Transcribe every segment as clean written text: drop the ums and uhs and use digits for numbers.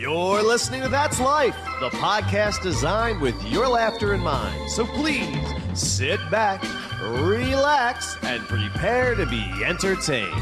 You're listening to That's Life, the podcast designed with your laughter in mind. So please sit back, relax, and prepare to be entertained.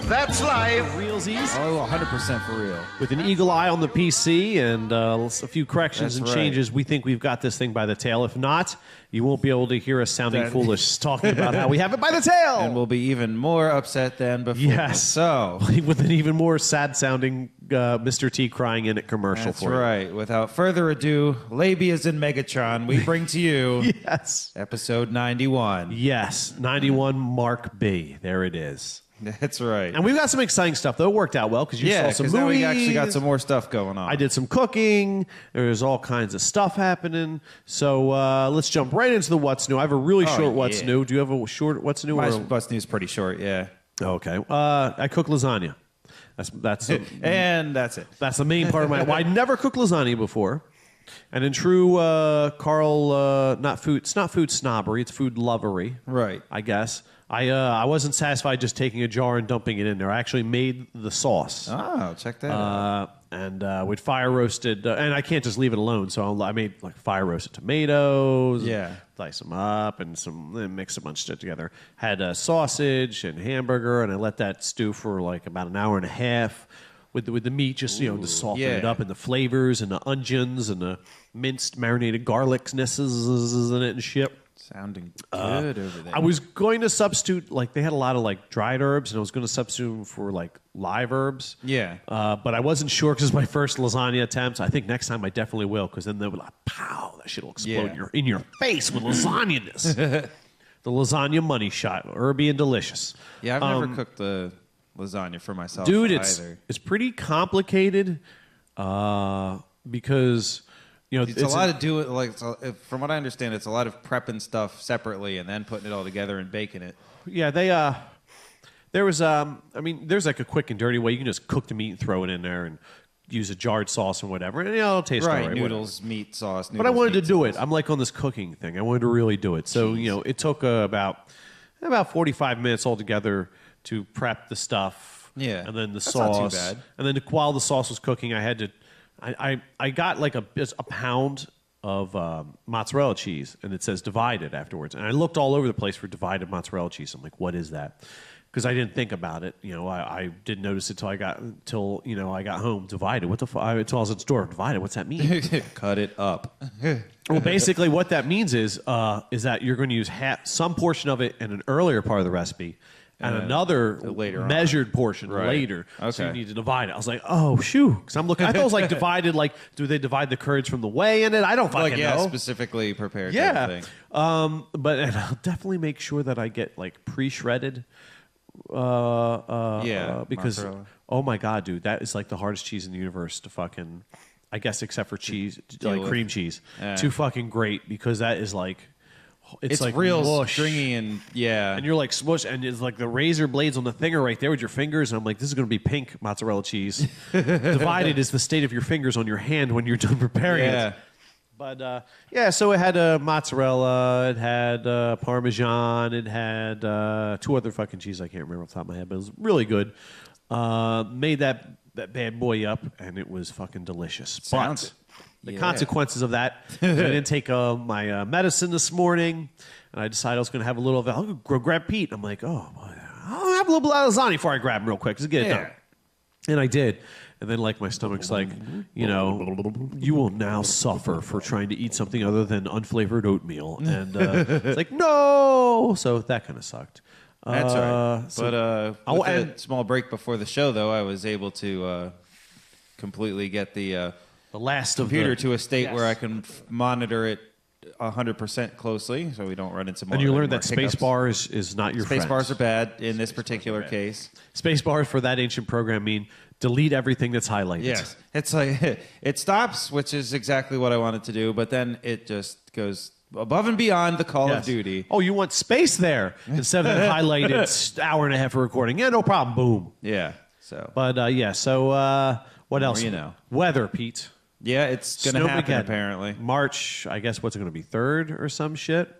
That's Life. Realsies. Oh, 100% for real. With an eagle eye on the PC and a few corrections and changes, we think we've got this thing by the tail. If not, you won't be able to hear us sounding foolish talking about how we have it by the tail. And we'll be even more upset than before. Yes. So, with an even more sad-sounding Mr. T crying in it commercial that's for you. right. Without further ado, Labias and Megatron, we bring to you Yes. episode 91. Yes. 91 Mark B. There it is. That's right. And we've got some exciting stuff, though. It worked out well because you saw some movies. Now we actually got some more stuff going on. I did some cooking. There's all kinds of stuff happening. So let's jump right into the What's New. I have a really short What's New. Do you have a short What's New? My What's New is pretty short, yeah. Okay. I cook lasagna. That's and that's it. That's the main part of my... Well, I never cooked lasagna before. And in true Carl, it's not food snobbery, it's food lovery. Right. I guess. I wasn't satisfied just taking a jar and dumping it in there. I actually made the sauce. Oh, check that out. And we'd fire roasted, and I can't just leave it alone. So I made like fire roasted tomatoes. Yeah. Dice them up and mix a bunch of stuff together. Had sausage and hamburger, and I let that stew for like about an hour and a half with the meat, just to soften it up, and the flavors and the onions and the minced marinated garlicsnesses in it and shit. Sounding good over there. I was going to substitute, they had a lot of dried herbs, and I was going to substitute them for live herbs. Yeah. But I wasn't sure because it's my first lasagna attempt. I think next time I definitely will, because then they'll be like, pow, that shit will explode in your face with lasagna-ness. The lasagna money shot, herby and delicious. Yeah, I've never cooked the lasagna for myself, dude. either. It's pretty complicated because. It's a lot of doing, from what I understand, it's a lot of prepping stuff separately and then putting it all together and baking it. Yeah, there's like a quick and dirty way. You can just cook the meat and throw it in there and use a jarred sauce and whatever, and it'll taste right. Right, Noodles, whatever. Meat sauce. But I wanted to do it. I'm like on this cooking thing. I wanted to really do it. So it took about 45 minutes altogether to prep the stuff. Yeah, and then the that's sauce. not too bad. And then while the sauce was cooking, I had to. I got like a pound of mozzarella cheese, and it says divided afterwards. And I looked all over the place for divided mozzarella cheese. I'm like, what is that? Because I didn't think about it. I didn't notice it till I got home. Divided. What the fuck? Until I was at the store. Divided. What's that mean? Cut it up. Well, basically, what that means is that you're going to use some portion of it in an earlier part of the recipe. And another measured portion later. Okay. So you need to divide it. I was like, oh, shoo. Because I'm looking, I thought it was divided, do they divide the curds from the whey in it? I don't fucking know. Specifically prepared. Yeah. But and I'll definitely make sure that I get pre-shredded. Because, mozzarella. Oh my God, dude, that is the hardest cheese in the universe to fucking, I guess, except for cheese, cream cheese. Too fucking great because that is It's real mush. stringy and and you're smush, and it's the razor blades on the thing are right there with your fingers, and I'm like, this is going to be pink mozzarella cheese. Divided is the state of your fingers on your hand when you're done preparing it. But so it had mozzarella, it had Parmesan, it had two other fucking cheese I can't remember off the top of my head, but it was really good. Made that bad boy up, and it was fucking delicious. But the consequences of that, I didn't take my medicine this morning, and I decided I was going to have a little of it. I'll go grab Pete. I'm like, I'll have a little lasagna before I grab him real quick. Just get it done. And I did. And then my stomach's you will now suffer for trying to eat something other than unflavored oatmeal. And it's no! So that kind of sucked. That's all right. But with a small break before the show, though, I was able to completely get the last computer to a state where I can monitor it 100% closely, so we don't run into more. And you learned that spacebar is not your friend. Space bars are bad in this particular case. Space bars for that ancient program mean delete everything that's highlighted. Yes, it's it stops, which is exactly what I wanted to do, but then it just goes above and beyond the Call of Duty. Oh, you want space there instead of that highlighted hour and a half of recording? Yeah, no problem. Boom. Yeah. So. But what else? Weather, Pete. Yeah, it's going to happen apparently. March, I guess, what's it going to be, 3rd or some shit?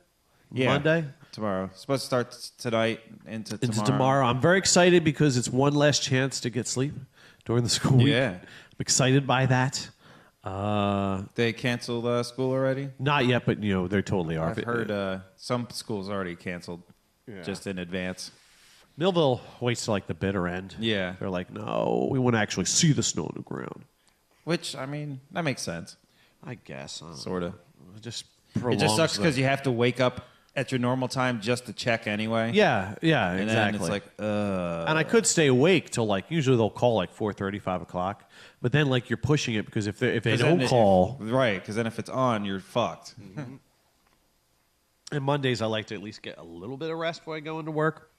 Yeah. Monday? Tomorrow. It's supposed to start tonight into tomorrow. I'm very excited because it's one last chance to get sleep during the school week. Yeah. excited by that. They canceled school already? Not yet, but they totally are. I've heard some schools already canceled just in advance. Millville waits to like the bitter end. Yeah. They're like, no, we want to actually see the snow on the ground. Which, I mean, that makes sense. I guess. Sort of. It just sucks because you have to wake up at your normal time just to check anyway. Yeah, and exactly. Then it's like, And I could stay awake till like, usually they'll call like 4:30, 5 o'clock. But then like you're pushing it because if they don't call. Right, because then if it's on, you're fucked. Mm-hmm. And Mondays I like to at least get a little bit of rest before I go into work.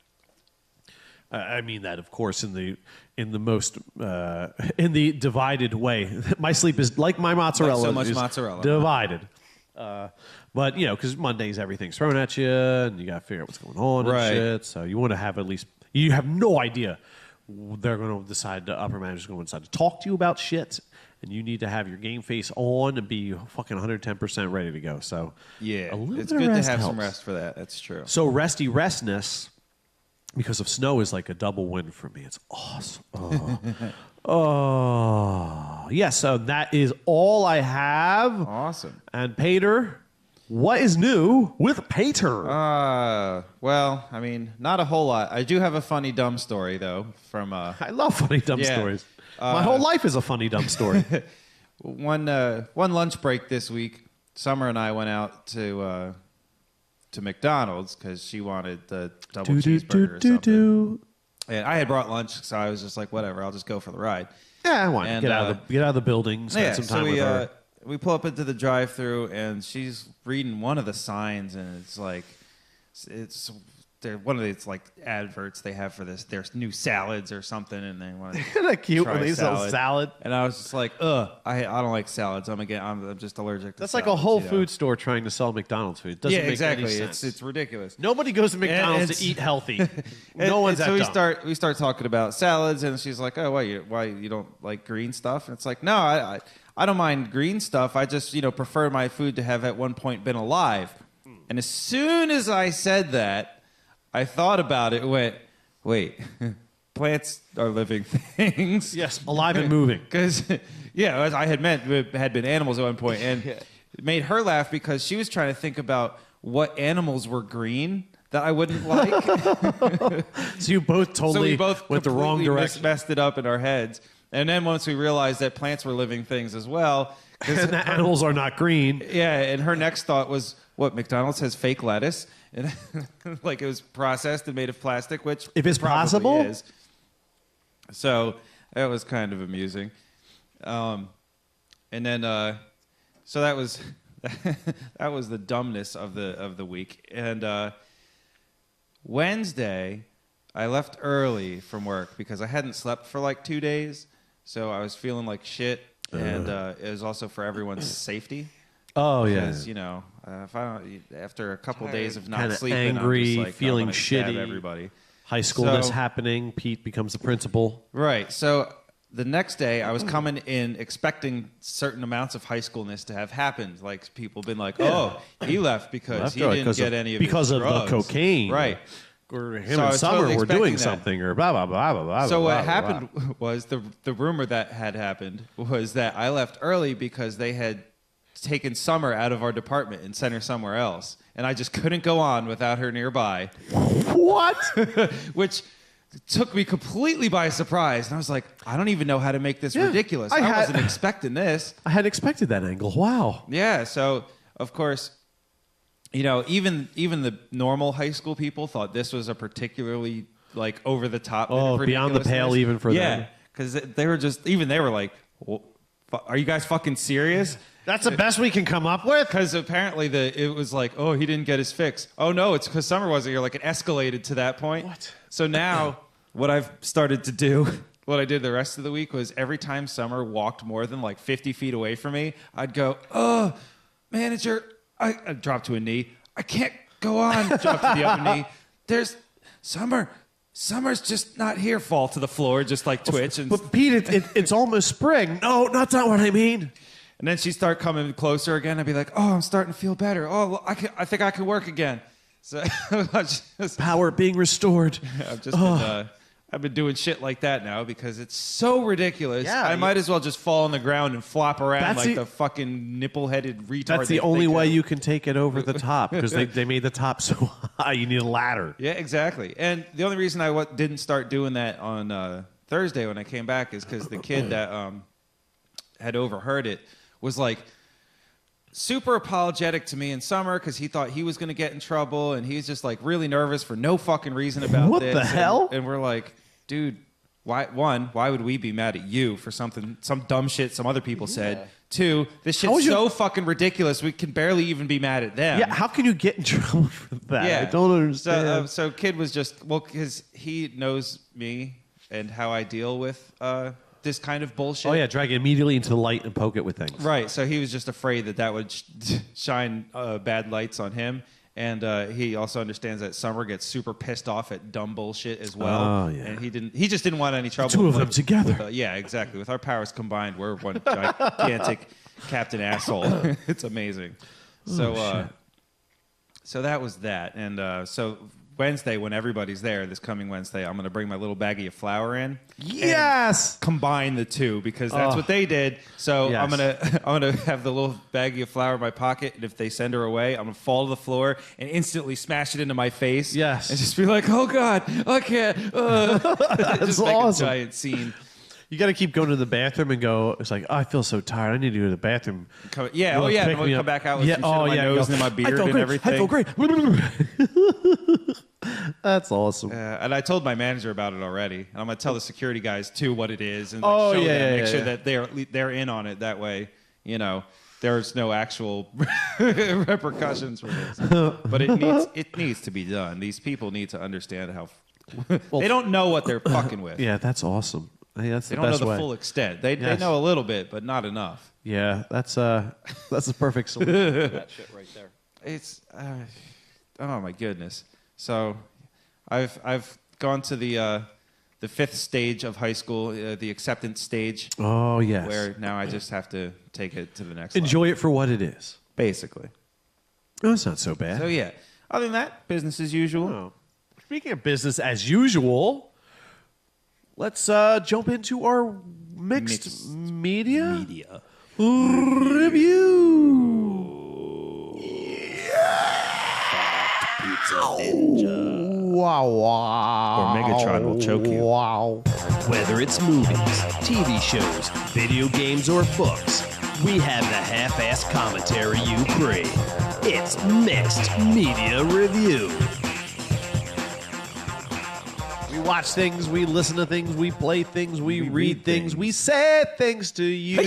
I mean that, of course, in the most in the divided way. My sleep is like my mozzarella. Like so much mozzarella. Divided. But because Mondays everything's thrown at you, and you got to figure out what's going on and shit. So you want to have at least you have no idea. They're going to decide. The upper manager's going to decide to talk to you about shit, and you need to have your game face on and be fucking 110% ready to go. So yeah, a little it's bit good of to rest have helps. some rest for that. That's true. So restness. Because of snow is like a double win for me. It's awesome. Yeah, so that is all I have. Awesome. And Pater, what is new with Pater? Well, I mean, not a whole lot. I do have a funny dumb story though from I love funny dumb stories. My whole life is a funny dumb story. One lunch break this week, Summer and I went out to McDonald's because she wanted the double cheeseburger or something. And I had brought lunch, so I was just like, whatever, I'll just go for the ride. Yeah, I want to get out of the building, spend some time with her. We pull up into the drive-thru, and she's reading one of the signs, and it's like, one of these like adverts they have for their new salads or something, and they want to Isn't that cute when they sell salad? And I was just like, I don't like salads. I'm just allergic to That's salads, like a Whole Food store trying to sell McDonald's food. Doesn't make exactly. any sense. It's ridiculous. Nobody goes to McDonald's to eat healthy. No one's that dumb. We start talking about salads, and she's like, "Oh, why you don't like green stuff?" And it's like, no, I don't mind green stuff. I just prefer my food to have at one point been alive. And as soon as I said that, I thought about it and went, wait, plants are living things. Yes, alive and moving. Because, I had meant it had been animals at one point. And it made her laugh because she was trying to think about what animals were green that I wouldn't like. So you both totally went the wrong direction. Messed it up in our heads. And then once we realized that plants were living things as well. And that animals are not green. Yeah, and her next thought was, what, McDonald's has fake lettuce? And like it was processed and made of plastic, which if it's possible is. So that was kind of amusing. And then so that was that was the dumbness of the week. And Wednesday I left early from work because I hadn't slept for like 2 days, so I was feeling like shit, and it was also for everyone's safety. Oh, because, if I don't, after a couple days of not kinda sleeping, angry, I'm just like, feeling I'm gonna stab shitty. everybody. High schoolness happening. Pete becomes the principal. Right. So the next day, I was coming in expecting certain amounts of high schoolness to have happened. Like people been like, "Oh, he left because he didn't get any of his because of drugs." the cocaine, right? Or him and Summer were doing something, or blah blah blah blah blah. So blah, what blah, happened blah. was the rumor that had happened was that I left early because they had taken Summer out of our department and sent her somewhere else, and I just couldn't go on without her nearby. What? Which took me completely by surprise, and I was like, I don't even know how to make this ridiculous. I wasn't expecting this. I hadn't expected that angle. Wow. Yeah. So of course, even the normal high school people thought this was a particularly like over the top. Beyond the pale, even for them. Yeah, because they were like, well, are you guys fucking serious? That's the best we can come up with? Because apparently it was like, oh, he didn't get his fix. Oh, no, it's because Summer wasn't here. Like, it escalated to that point. What? So now what I've started to do, what I did the rest of the week was every time Summer walked more than like 50 feet away from me, I'd go, oh, manager, I'd drop to a knee. I can't go on. Drop to the other knee. There's Summer's just not here. Fall to the floor, just like twitch. But Pete, it's almost spring. No, that's not what I mean. And then she'd start coming closer again. I'd be like, oh, I'm starting to feel better. Oh, I think I can work again. So Power being restored. I've just been I've been doing shit like that now because it's so ridiculous. Yeah, I might as well just fall on the ground and flop around That's like the- the fucking nipple-headed retard. That's the they only think way of. you can take it over the top because they made the top so high. You need a ladder. Yeah, exactly. And the only reason I didn't start doing that on Thursday when I came back is because the kid that had overheard it was like super apologetic to me in summer because he thought he was going to get in trouble, and he's just like really nervous for no fucking reason about What this. the hell? And we're like, dude, why would we be mad at you for some dumb shit some other people said? Two, this How was shit's your- so fucking ridiculous we can barely even be mad at them. Yeah, how can you get in trouble for that? Yeah. I don't understand. So kid was just because he knows me and how I deal with this kind of bullshit. Oh yeah, drag it immediately into the light and poke it with things. Right. So he was just afraid that would shine bad lights on him. And he also understands that Summer gets super pissed off at dumb bullshit as well. Oh, yeah. And he just didn't want any trouble. two of them with- together. yeah, exactly. With our powers combined, we're one gigantic Captain Asshole. It's amazing. So so that was that. And so Wednesday, when everybody's there, this coming Wednesday, I'm going to bring my little baggie of flour in. Yes. Combine the two because that's what they did. So Yes. I'm gonna have the little baggie of flour in my pocket, and if they send her away, I'm gonna fall to the floor and instantly smash it into my face. Yes. And just be like, "Oh God, I can't." That's just make awesome. a giant scene. You got to keep going to the bathroom and go. It's like, oh, I feel so tired. I need to go to the bathroom. Yeah. You'll Oh yeah. pick And when me we up. come back out with some shit on my you nose go, and my I beard feel and great. everything. I feel great. That's awesome. And I told my manager about it already, and I'm gonna tell the security guys too what it is, and Oh, show yeah, them, yeah, make sure yeah. that they're in on it. That way, there's no actual repercussions for this. But it needs to be done. These people need to understand how they don't know what they're fucking with. Yeah, that's awesome. Hey, that's They the don't know best the way. full extent. They Yes. know a little bit, but not enough. Yeah, that's the perfect solution. to that shit right there. It's oh my goodness. So I've gone to the fifth stage of high school, the acceptance stage, Oh yes. where now I just have to take it to the next Enjoy it for what it is. level, basically. Oh, it's not so bad. So yeah. Other than that, business as usual. Oh. Speaking of business as usual, let's jump into our mixed media review. Wow, wow. Or Megatron will choke you. Wow. Whether it's movies, TV shows, video games, or books, we have the half-assed commentary you crave. It's Mixed Media Review. We watch things, we listen to things, we play things, we read things, we say things to you.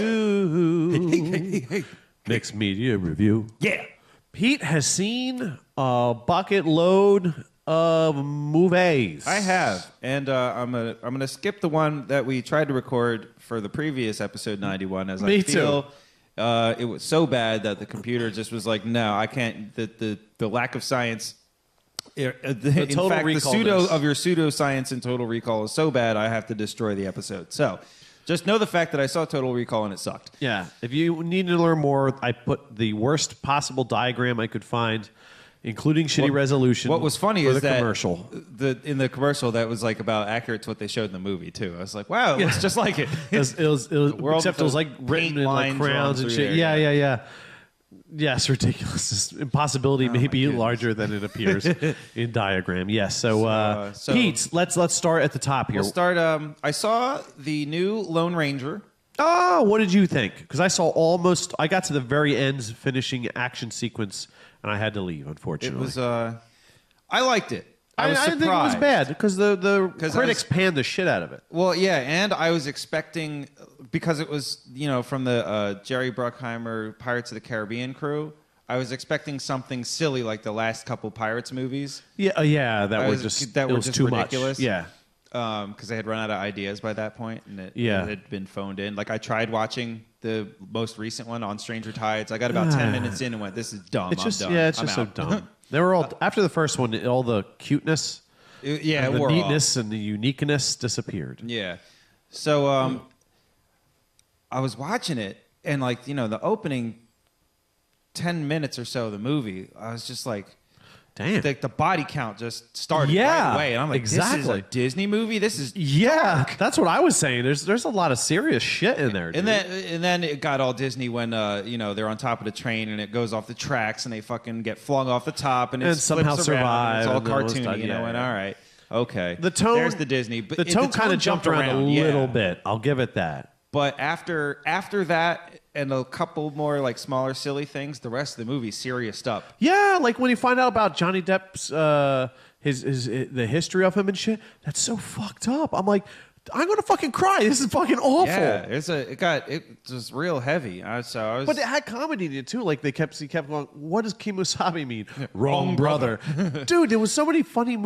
Mixed Media Review. Yeah. Pete has seen a bucket load of movies. I have, and I'm gonna skip the one that we tried to record for the previous episode 91, as Me I too. feel it was so bad that the computer just was like, no, I can't. The lack of science. In Total fact, the Recall pseudo this. of your pseudoscience in Total Recall is so bad, I have to destroy the episode. So, just know the fact that I saw Total Recall and it sucked. Yeah. If you need to learn more, I put the worst possible diagram I could find, including shitty resolution. What was funny for is the that commercial. in the commercial that was like about accurate to what they showed in the movie too. I was like, wow, it looks just like it. It was world except with it was the like written paint in like lines drawn crowns and through shit. there, Yeah. Yes, ridiculous. This impossibility may be goodness. larger than it appears in diagram. Yes. So, So- Pete, let's start at the top here. We'll start. I saw the new Lone Ranger. Oh, what did you think? Because I got to the very end, finishing action sequence, and I had to leave. It Unfortunately, was. I liked it. I was didn't surprised. think it was bad because the 'Cause I critics was- panned the shit out of it. Well, yeah, and I was expecting because it was from the Jerry Bruckheimer Pirates of the Caribbean crew. I was expecting something silly like the last couple Pirates movies. Yeah, that I were was- just that it were was just too ridiculous. much. Yeah, Because they had run out of ideas by that point, and it Yeah. had been phoned in. Like I tried watching the most recent one on Stranger Tides. I got about 10 minutes in and went, "This is dumb. it's I'm just done. it's I'm just so out." dumb. They were all after the first one. All the cuteness, Yeah, and it the wore off. neatness, and the uniqueness disappeared. Yeah. So I was watching it, and the opening 10 minutes or so of the movie, I was just like, Damn. the body count just started Yeah, right away. And I'm like, exactly. this is a Disney movie? This is That's what I was saying. There's a lot of serious shit in there, dude. And then it got all Disney when they're on top of the train and it goes off the tracks and they fucking get flung off the top and it somehow flips around. survive. And it's all and all this cartoony, stuff. and all right, okay. The tone, there's the Disney, but the tone kind of jumped around a little bit. I'll give it that. But after that and a couple more like smaller silly things, the rest of the movie serious up. Yeah, like when you find out about Johnny Depp's the history of him and shit. That's so fucked up. I'm like, I'm gonna fucking cry. This is fucking awful. Yeah, it was real heavy. But it had comedy in it too. Like he kept going, what does Kemosabe mean? Wrong brother. Dude, there was so many funny,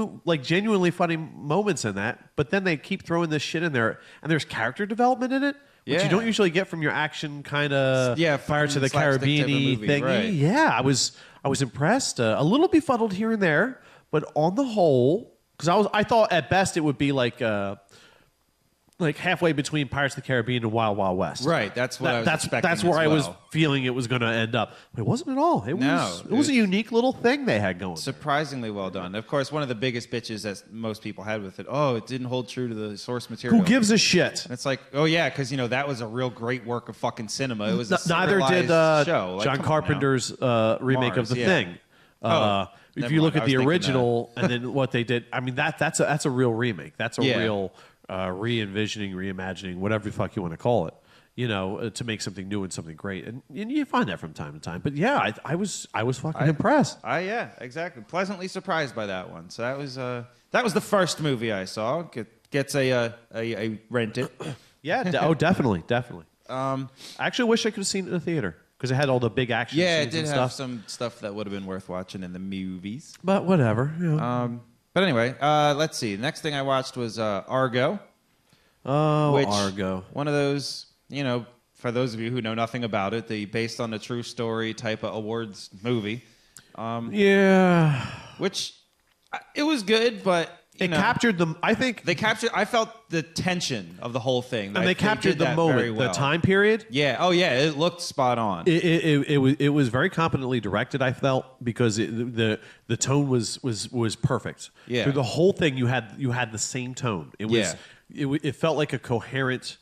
genuinely funny moments in that. But then they keep throwing this shit in there, and there's character development in it, which you don't usually get from your action kind of Pirates of the Caribbean thing. Right. Yeah, I was impressed. A little befuddled here and there, but on the whole, because I thought at best it would be like halfway between Pirates of the Caribbean and Wild Wild West. Right, that's what I was expecting. That's where I was feeling it was going to end up. But it wasn't at all. It was a unique little thing they had going. Surprisingly well done. Of course, one of the biggest bitches that most people had with it, it didn't hold true to the source material. Who gives a shit? And it's like, because that was a real great work of fucking cinema. It was neither did show. John Carpenter's remake of The Thing. If you look at the original and then what they did, I mean that's a real remake. That's a real re-envisioning, reimagining, whatever the fuck you want to call it. To make something new and something great, and you find that from time to time. But yeah, I was fucking impressed. Exactly. Pleasantly surprised by that one. So that was the first movie I saw. Gets a rent it. Yeah. Definitely. I actually wish I could have seen it in the theater because it had all the big action scenes it did and have stuff. some stuff that would have been worth watching in the movies. But whatever. But anyway, let's see. The next thing I watched was Argo. Argo. One of those, for those of you who know nothing about it, the based on a true story type of awards movie. Which it was good, but it captured them. I think I felt the tension of the whole thing. And they captured the moment, the time period. Yeah. Oh, yeah. It looked spot on. It was very competently directed. I felt because the tone was perfect. Yeah. Through the whole thing, you had the same tone. It felt like a coherent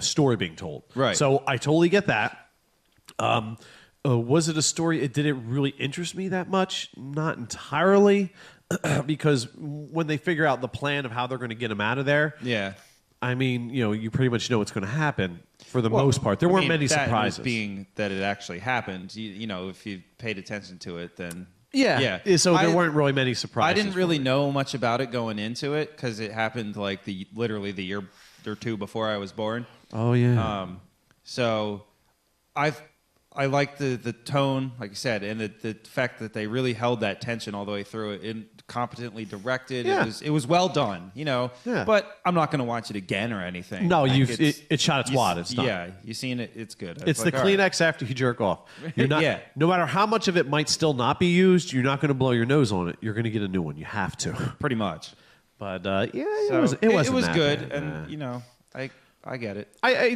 story being told. Right. So I totally get that. Was it a story? Did it really interest me that much? Not entirely. Because when they figure out the plan of how they're going to get him out of there, I mean, you pretty much know what's going to happen for the most part. There weren't many surprises. Being that it actually happened, if you paid attention to it, then So there weren't really many surprises. I didn't really know much about it going into it because it happened like literally the year or two before I was born. Oh yeah. So I like the tone, like you said, and the fact that they really held that tension all the way through it. And competently directed. Yeah. It was well done, Yeah. But I'm not going to watch it again or anything. No, it shot its wad. It's done. Yeah, you've seen it. It's good. It's the Kleenex after you jerk off. You're not. No matter how much of it might still not be used, you're not going to blow your nose on it. You're going to get a new one. You have to. Pretty much. But it was good, bad, and I get it. I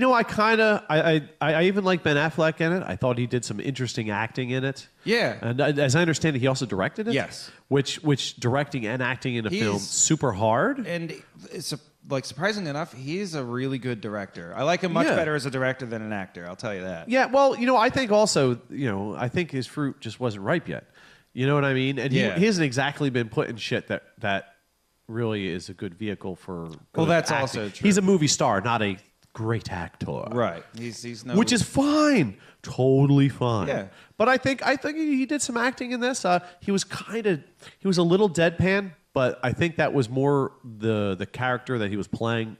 even like Ben Affleck in it. I thought he did some interesting acting in it. Yeah. And as I understand it, he also directed it. Yes. Which directing and acting in a film super hard. And it's surprisingly enough, he's a really good director. I like him much better as a director than an actor. I'll tell you that. Yeah. Well, I think also, I think his fruit just wasn't ripe yet. You know what I mean? And he hasn't exactly been put in shit that really is a good vehicle for. Well, that's acting. also true. He's a movie star, not a great actor. Right. He's no. Which is fine. Totally fine. Yeah. But I think he did some acting in this. He was a little deadpan, but I think that was more the character that he was playing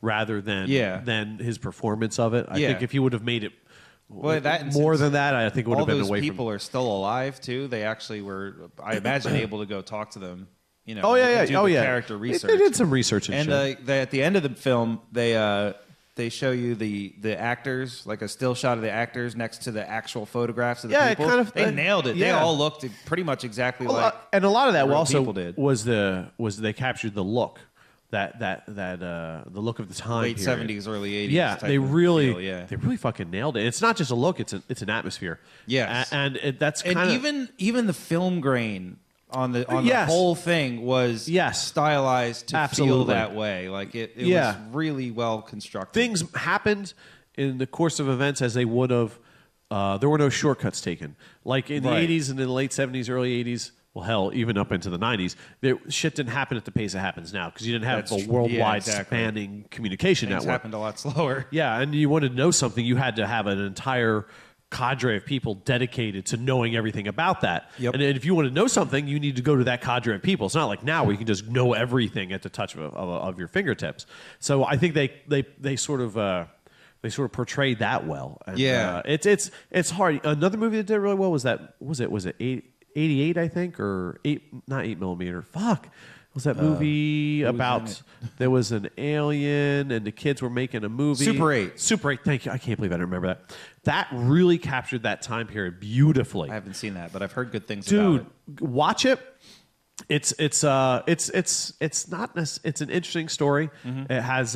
rather than his performance of it. I think if he would have made it more than that, I think it would have been away from. All those people are still alive too. They actually were, I imagine, able to go talk to them. Do Character research. They did some research and shit. At the end of the film, they show you the actors, like a still shot of the actors next to the actual photographs of the people. They nailed it. They all looked pretty much exactly like. And a lot of that people did. was they captured the look the look of the time Late period. 70s, early 80s. Yeah, type they of really feel, yeah. they really fucking nailed it. It's not just a look; it's an atmosphere. Yes. That's kind And of even the film grain on the Yes. whole thing was Yes. stylized to feel Absolutely. that way. Like it Yeah. was really well constructed. things happened in the course of events as they would have. There were no shortcuts taken. Like in the Right. 80s and in the late 70s, early 80s, well, hell, even up into the 90s, shit didn't happen at the pace it happens now because you didn't have That's a tr- worldwide yeah, exactly. spanning communication Things network. happened a lot slower. Yeah, and you wanted to know something, you had to have an entire cadre of people dedicated to knowing everything about that. Yep. And then if you want to know something, you need to go to that cadre of people. It's not like now where you can just know everything at the touch of your fingertips. So I think they sort of portrayed that well. And, Yeah. it's hard. Another movie that did really well was it 88 I think, or not 8mm. Fuck. Was that movie about there was an alien and the kids were making a movie? Super 8. Super 8. Thank you. I can't believe I didn't remember that. That really captured that time period beautifully. I haven't seen that, but I've heard good things about it. Dude, watch it. It's not it's an interesting story. Mm-hmm. It has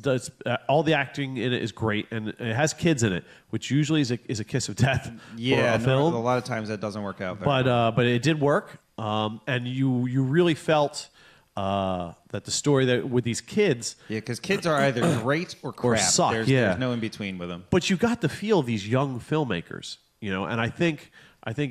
does all the acting in it is great, and it has kids in it, which usually is a kiss of death Yeah, for a film. a lot of times that doesn't work out very well. But it did work, and you really felt that the story that with these kids. Yeah, because kids are either great or crap. suck, There's yeah. no in between with them. But you got the feel of these young filmmakers, and I think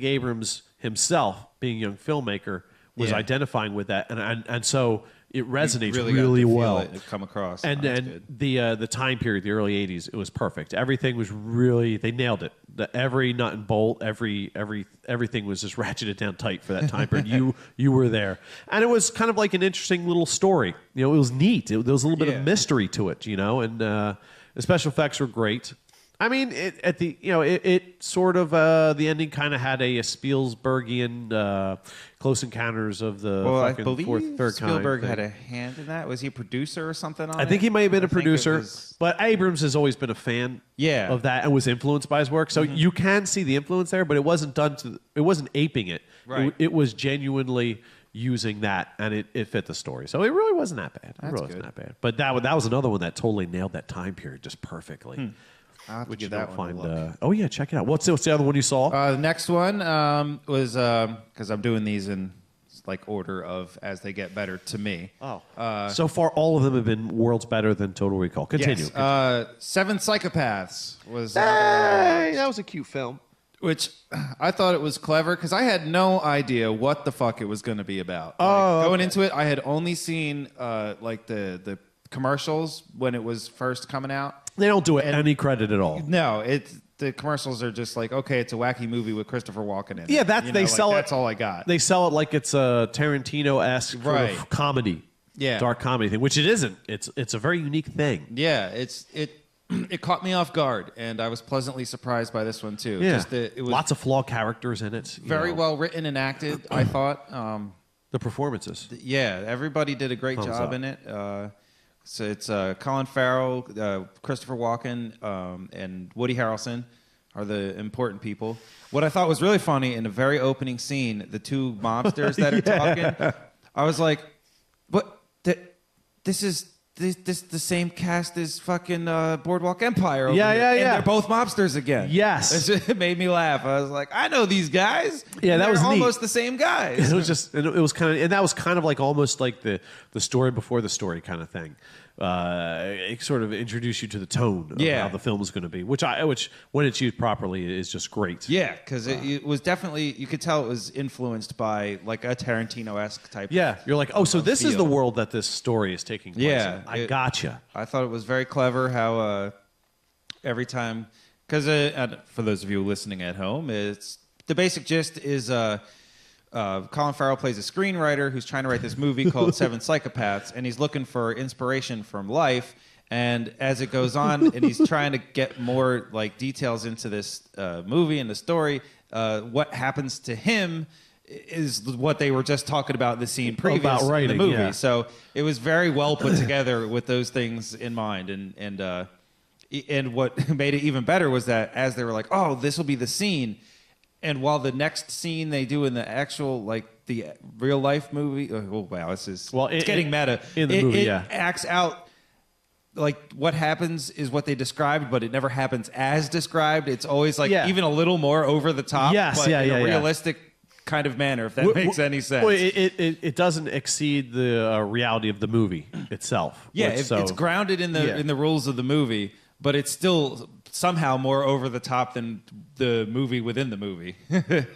Abrams himself, being a young filmmaker, was Yeah. identifying with that, and so it resonates got really to feel well. it come across. And That's then good. the time period, the early '80s, it was perfect. Everything was really they nailed it. Every nut and bolt, everything was just ratcheted down tight for that time period. You were there, and it was kind of like an interesting little story. It was neat. There was a little bit Yeah. of mystery to it, and the special effects were great. I mean, it sort of the ending kind of had a Spielbergian Close Encounters of the Well, I fucking believe third Spielberg kind had thing. a hand in that. Was he a producer or something on it? I think he may have been a think it producer, was- but Abrams has always been a fan Yeah. of that and was influenced by his work. So you can see the influence there, but it wasn't it wasn't aping it. Right. It was genuinely using that, and it fit the story. So it really wasn't that bad. It really wasn't that bad. But that was another one that totally nailed that time period just perfectly. I'll have to Which give you that don't one find. a look. Oh yeah, check it out. What's the other one you saw? The next one was because I'm doing these in like order of as they get better to me. So far, all of them have been worlds better than Total Recall. Continue. Yes. Seven Psychopaths was another one I watched, that was a cute film. which I thought it was clever because I had no idea what the fuck it was going to be about. Going into it, I had only seen like the commercials when it was first coming out. They don't do it any credit at all. No, the commercials are just like, okay, it's a wacky movie with Christopher Walken in it. Yeah, they sell it. That's all I got. They sell it like it's a Tarantino-esque sort Right. of comedy, Yeah. dark comedy thing, which it isn't. It's a very unique thing. Yeah, it caught me off guard, and I was pleasantly surprised by this one too. Yeah, Just it was lots of flawed characters in it. very well written and acted. I thought. The performances. Yeah, everybody did a great Thumbs job up. in it. So it's Colin Farrell, Christopher Walken, and Woody Harrelson are the important people. What I thought was really funny in the very opening scene, the two mobsters that are talking, I was like, "What? This is the same cast as fucking Boardwalk Empire." Over Yeah, here. yeah, And yeah. they're both mobsters again. Yes. It made me laugh. I was like, I know these guys. Yeah, that They're was neat. almost the same guys. It was just, and it was kind of, and that was kind of like almost like the story before the story kind of thing. It sort of introduced you to the tone of Yeah. how the film is going to be, which when it's used properly is just great. Yeah, because it was definitely, you could tell it was influenced by like a Tarantino-esque type. Yeah, you're like, oh, so of this is feel. the world that this story is taking place Yeah, in. I it- gotcha. I thought it was very clever how every time, because for those of you listening at home, it's the basic gist is Colin Farrell plays a screenwriter who's trying to write this movie called Seven Psychopaths, and he's looking for inspiration from life. And as it goes on, and he's trying to get more like details into this movie and the story, what happens to him is what they were just talking about in the scene previous About writing, in the movie. yeah. So it was very well put together with those things in mind, and what made it even better was that as they were like, "Oh, this will be the scene," and while the next scene they do in the actual like the real life movie. Oh wow, this is it's getting meta. In the movie, it acts out like what happens is what they described, but it never happens as described. It's always like even a little more over the top, but in a realistic kind of manner, if that makes any sense. Well, it doesn't exceed the reality of the movie itself. Yeah, it's grounded in the rules of the movie, but it's still somehow more over the top than the movie within the movie,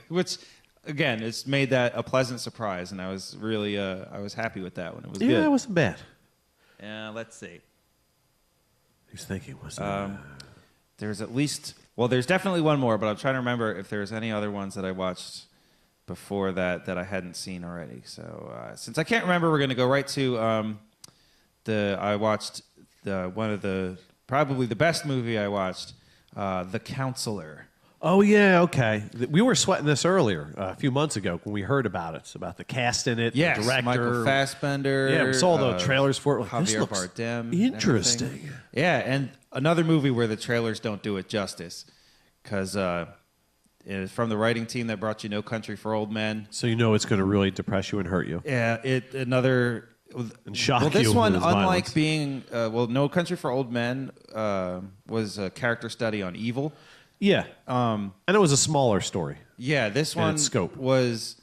which again, it's made that a pleasant surprise, and I was really I was happy with that one. It was good. Yeah, it wasn't bad. Let's see. He's thinking, There's at least, well, there's definitely one more, but I'm trying to remember if there's any other ones that I watched before that I hadn't seen already. So since I can't remember, we're going to go right to I watched one of the, probably the best movie I watched, The Counselor. Oh, yeah, okay. We were sweating this earlier, a few months ago, when we heard about it. It's about the cast in it, the director. Michael Fassbender. Yeah, we saw the trailers for it. Like, Javier this looks Bardem. interesting. Yeah, and another movie where the trailers don't do it justice. Because it's from the writing team that brought you No Country for Old Men. So you know it's going to really depress you and hurt you. Yeah, And shock you. Well, this one, with its unlike violence. being, No Country for Old Men was a character study on evil. Yeah. And it was a smaller story. Yeah, this one scope. was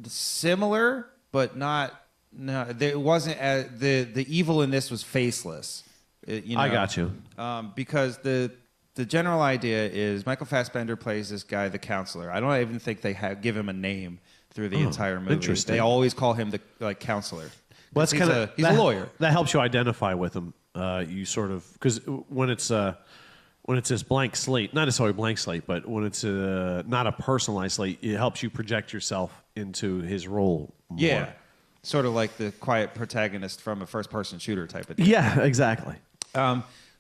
similar, but not. No, it wasn't. The evil in this was faceless. I got you. Because the general idea is Michael Fassbender plays this guy, the counselor. I don't even think they give him a name through the entire movie. Interesting. They always call him the counselor. Well, that's kind of he's a lawyer. That helps you identify with him. You sort of, because when it's this blank slate, not necessarily blank slate, but when it's not a personalized slate, it helps you project yourself into his role more. Yeah, sort of like the quiet protagonist from a first-person shooter type of thing. Yeah, exactly.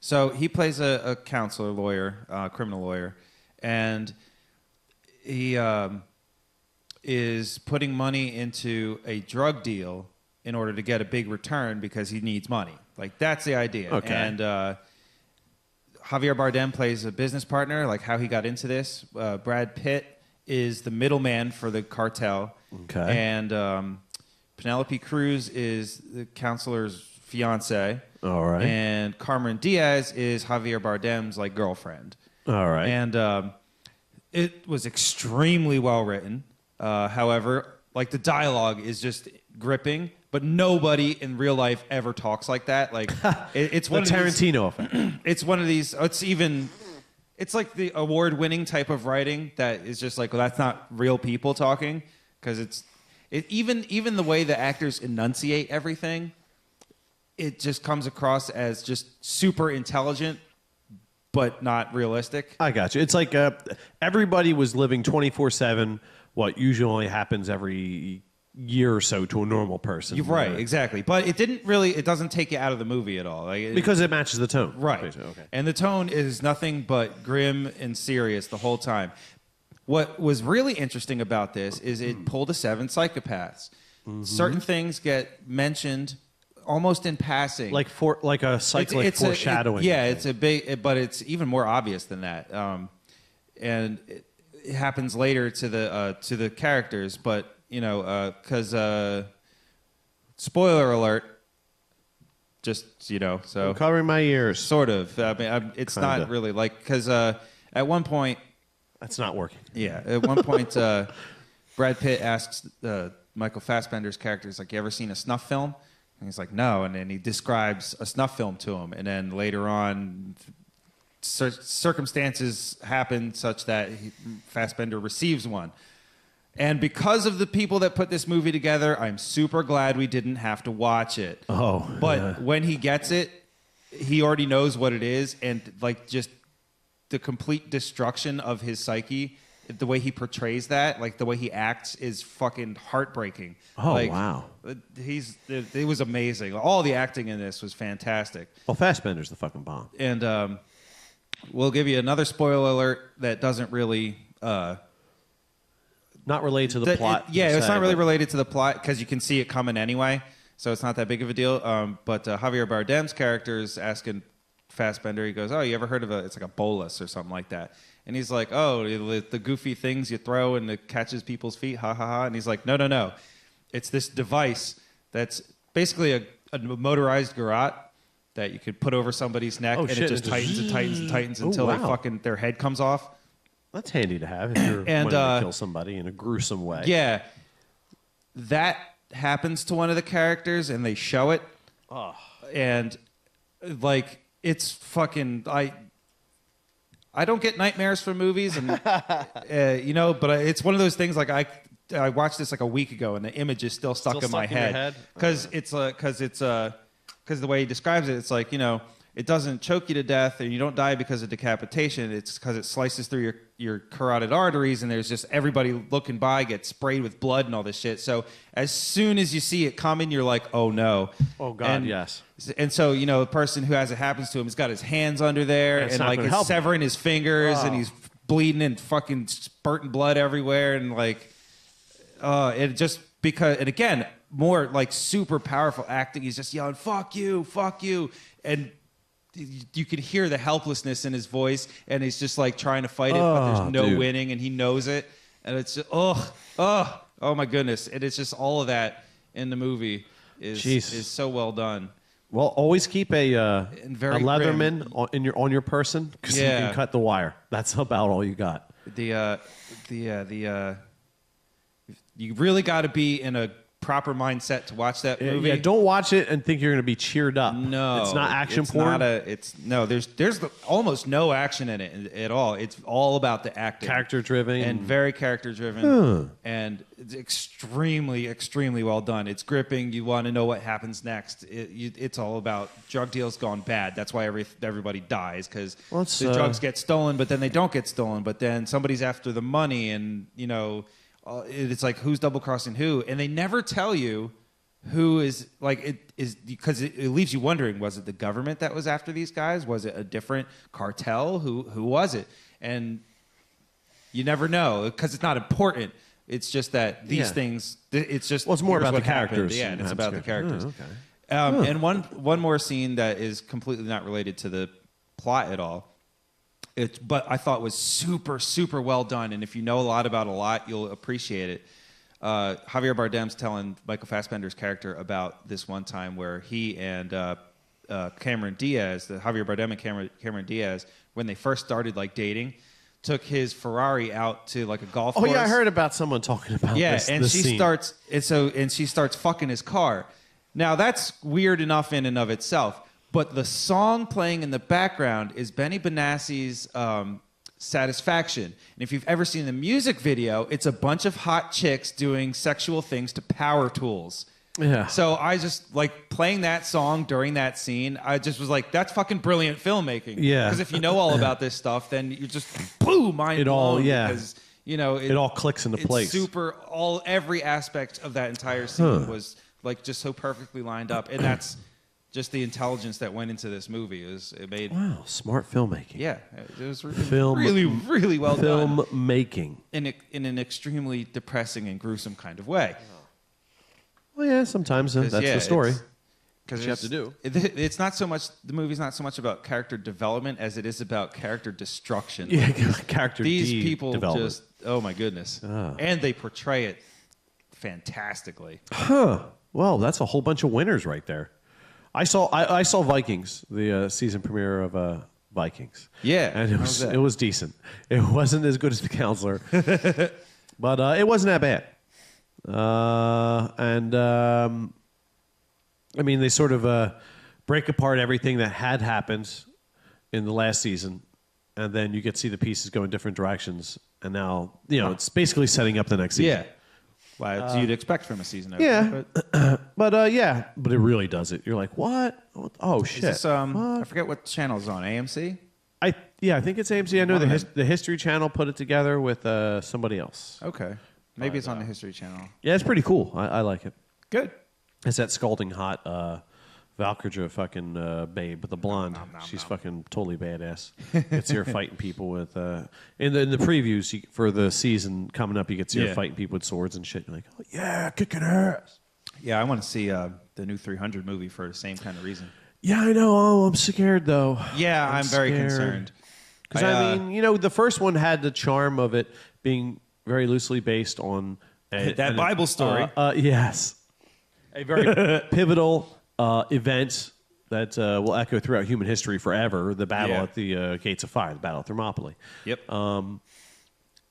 So he plays a counselor, lawyer, criminal lawyer, and he is putting money into a drug deal in order to get a big return because he needs money. Like, that's the idea. Okay. And Javier Bardem plays a business partner, like how he got into this. Brad Pitt is the middleman for the cartel. Okay. And Penelope Cruz is the counselor's fiance. All right. And Cameron Diaz is Javier Bardem's like girlfriend. All right. And it was extremely well written. However, like the dialogue is just gripping, but nobody in real life ever talks like that. Like it's one the of Tarantino effect. It's one of these. It's like the award-winning type of writing that is just like, well, that's not real people talking, because even the way the actors enunciate everything, it just comes across as just super intelligent, but not realistic. I got you. It's like everybody was living 24/7. What usually only happens every year or so to a normal person. You're right, exactly. But it doesn't take you out of the movie at all. Like, because it matches the tone. Right. Okay. And the tone is nothing but grim and serious the whole time. What was really interesting about this is it pulled a 7 psychopaths. Mm-hmm. Certain things get mentioned almost in passing. Like a cyclic foreshadowing. It's a big, but it's even more obvious than that. And it happens later to the characters, but because spoiler alert, just so I'm covering my ears. sort of. I mean, it's Kinda. not really like, because at one point, That's not working. yeah, at one point, Brad Pitt asks Michael Fassbender's character, he's like, "You ever seen a snuff film?" And he's like, "No," and then he describes a snuff film to him, and then later on, circumstances happen such that Fassbender receives one. And because of the people that put this movie together, I'm super glad we didn't have to watch it. Oh, But when he gets it, he already knows what it is, and like just the complete destruction of his psyche, the way he portrays that, like the way he acts, is fucking heartbreaking. Oh, like, wow. It was amazing. All the acting in this was fantastic. Well, Fassbender's the fucking bomb. And we'll give you another spoiler alert that doesn't really... Not related to the plot. It's not really related to the plot because you can see it coming anyway, so it's not that big of a deal. But Javier Bardem's character is asking Fassbender, he goes, "Oh, you ever heard of it's like a bolus or something like that?" And he's like, oh, the goofy things you throw and it catches people's feet, ha ha ha. And he's like, no. It's this device that's basically a motorized garrote that you could put over somebody's neck, and it just tightens and tightens and tightens until their head comes off. That's handy to have if you're wanting to kill somebody in a gruesome way. Yeah. That happens to one of the characters, and they show it. Oh. And, like, it's fucking... I don't get nightmares from movies, and but it's one of those things. Like I watched this like a week ago, and the image is still stuck in my head because the way he describes it, it's like it doesn't choke you to death, and you don't die because of decapitation. It's because it slices through your carotid arteries, and there's just everybody looking by gets sprayed with blood and all this shit. So as soon as you see it coming, you're like, oh no, oh god, yes. And so the person who has it happens to him has got his hands under there, and like it's severing his fingers, and he's bleeding and fucking spurting blood everywhere, and like it just because, and again, more like super powerful acting. He's just yelling, fuck you, and you can hear the helplessness in his voice, and he's just like trying to fight it, but there's no winning, and he knows it, and it's just, oh my goodness, and it's just all of that in the movie is so well done. Well, always keep a Leatherman on your person because you can cut the wire. That's about all you got. You really got to be in a proper mindset to watch that movie. Yeah, don't watch it and think you're going to be cheered up. No, it's not action porn. There's almost no action in it at all. It's all about the acting, character driven, and very character driven, and it's extremely, extremely well done. It's gripping. You want to know what happens next. It's all about drug deals gone bad. That's why everybody dies because the drugs get stolen, but then they don't get stolen. But then somebody's after the money, and it's like who's double crossing who, and they never tell you who is like it is because it leaves you wondering: was it the government that was after these guys? Was it a different cartel? Who was it? And you never know because it's not important. It's just that these things. It's just it's more about the characters. Yeah, and it's about the characters. Oh, okay. And one more scene that is completely not related to the plot at all. But I thought was super, super well done. And if you know a lot about a lot, you'll appreciate it. Javier Bardem's telling Michael Fassbender's character about this one time where he and Cameron Diaz, Javier Bardem and Cameron Diaz, when they first started like dating, took his Ferrari out to like a golf course. Oh yeah, I heard about someone talking about this. Yeah, and she scene. starts fucking his car. Now that's weird enough in and of itself. But the song playing in the background is Benny Benassi's Satisfaction. And if you've ever seen the music video, it's a bunch of hot chicks doing sexual things to power tools. Yeah. So I just, like, playing that song during that scene, I just was like, that's fucking brilliant filmmaking. Yeah. Because if you know all about this stuff, then you're just, boom, mind blown. Because, it all clicks into place. Every aspect of that entire scene was, like, just so perfectly lined up. And that's... just the intelligence that went into this movie wow, smart filmmaking. Yeah, it was really, really well done. Filmmaking in an extremely depressing and gruesome kind of way. Well, yeah, sometimes that's the story. Because you have to do. It's not so much the movie's not so much about character development as it is about character destruction. Yeah, character. These people just oh my goodness, and they portray it fantastically. Well, that's a whole bunch of winners right there. I saw Vikings, the season premiere of Vikings. Yeah, and it was decent. It wasn't as good as The Counselor, but it wasn't that bad. I mean, they sort of break apart everything that had happened in the last season, and then you get to see the pieces go in different directions. And now, it's basically setting up the next season. Yeah. Well, you'd expect from a season opener. Yeah, but it really does it. You're like, what? Oh shit! Is this, I forget what channel is on. AMC. I think it's AMC. I know the History Channel put it together with somebody else. Okay, maybe it's on the History Channel. Yeah, it's pretty cool. I like it. Good. It's that scalding hot Valkyria fucking babe, but the blonde. She's fucking totally badass. Gets here fighting people with in the previews for the season coming up. You get to see her fighting people with swords and shit. You're like, oh yeah, kicking ass. Yeah, I want to see the new 300 movie for the same kind of reason. Yeah, I know. Oh, I'm scared though. Yeah, I'm very concerned. Because I mean, you know, the first one had the charm of it being very loosely based on that Bible story. Yes, a very pivotal event that will echo throughout human history forever: the battle at the Gates of Fire, the Battle of Thermopylae. Yep.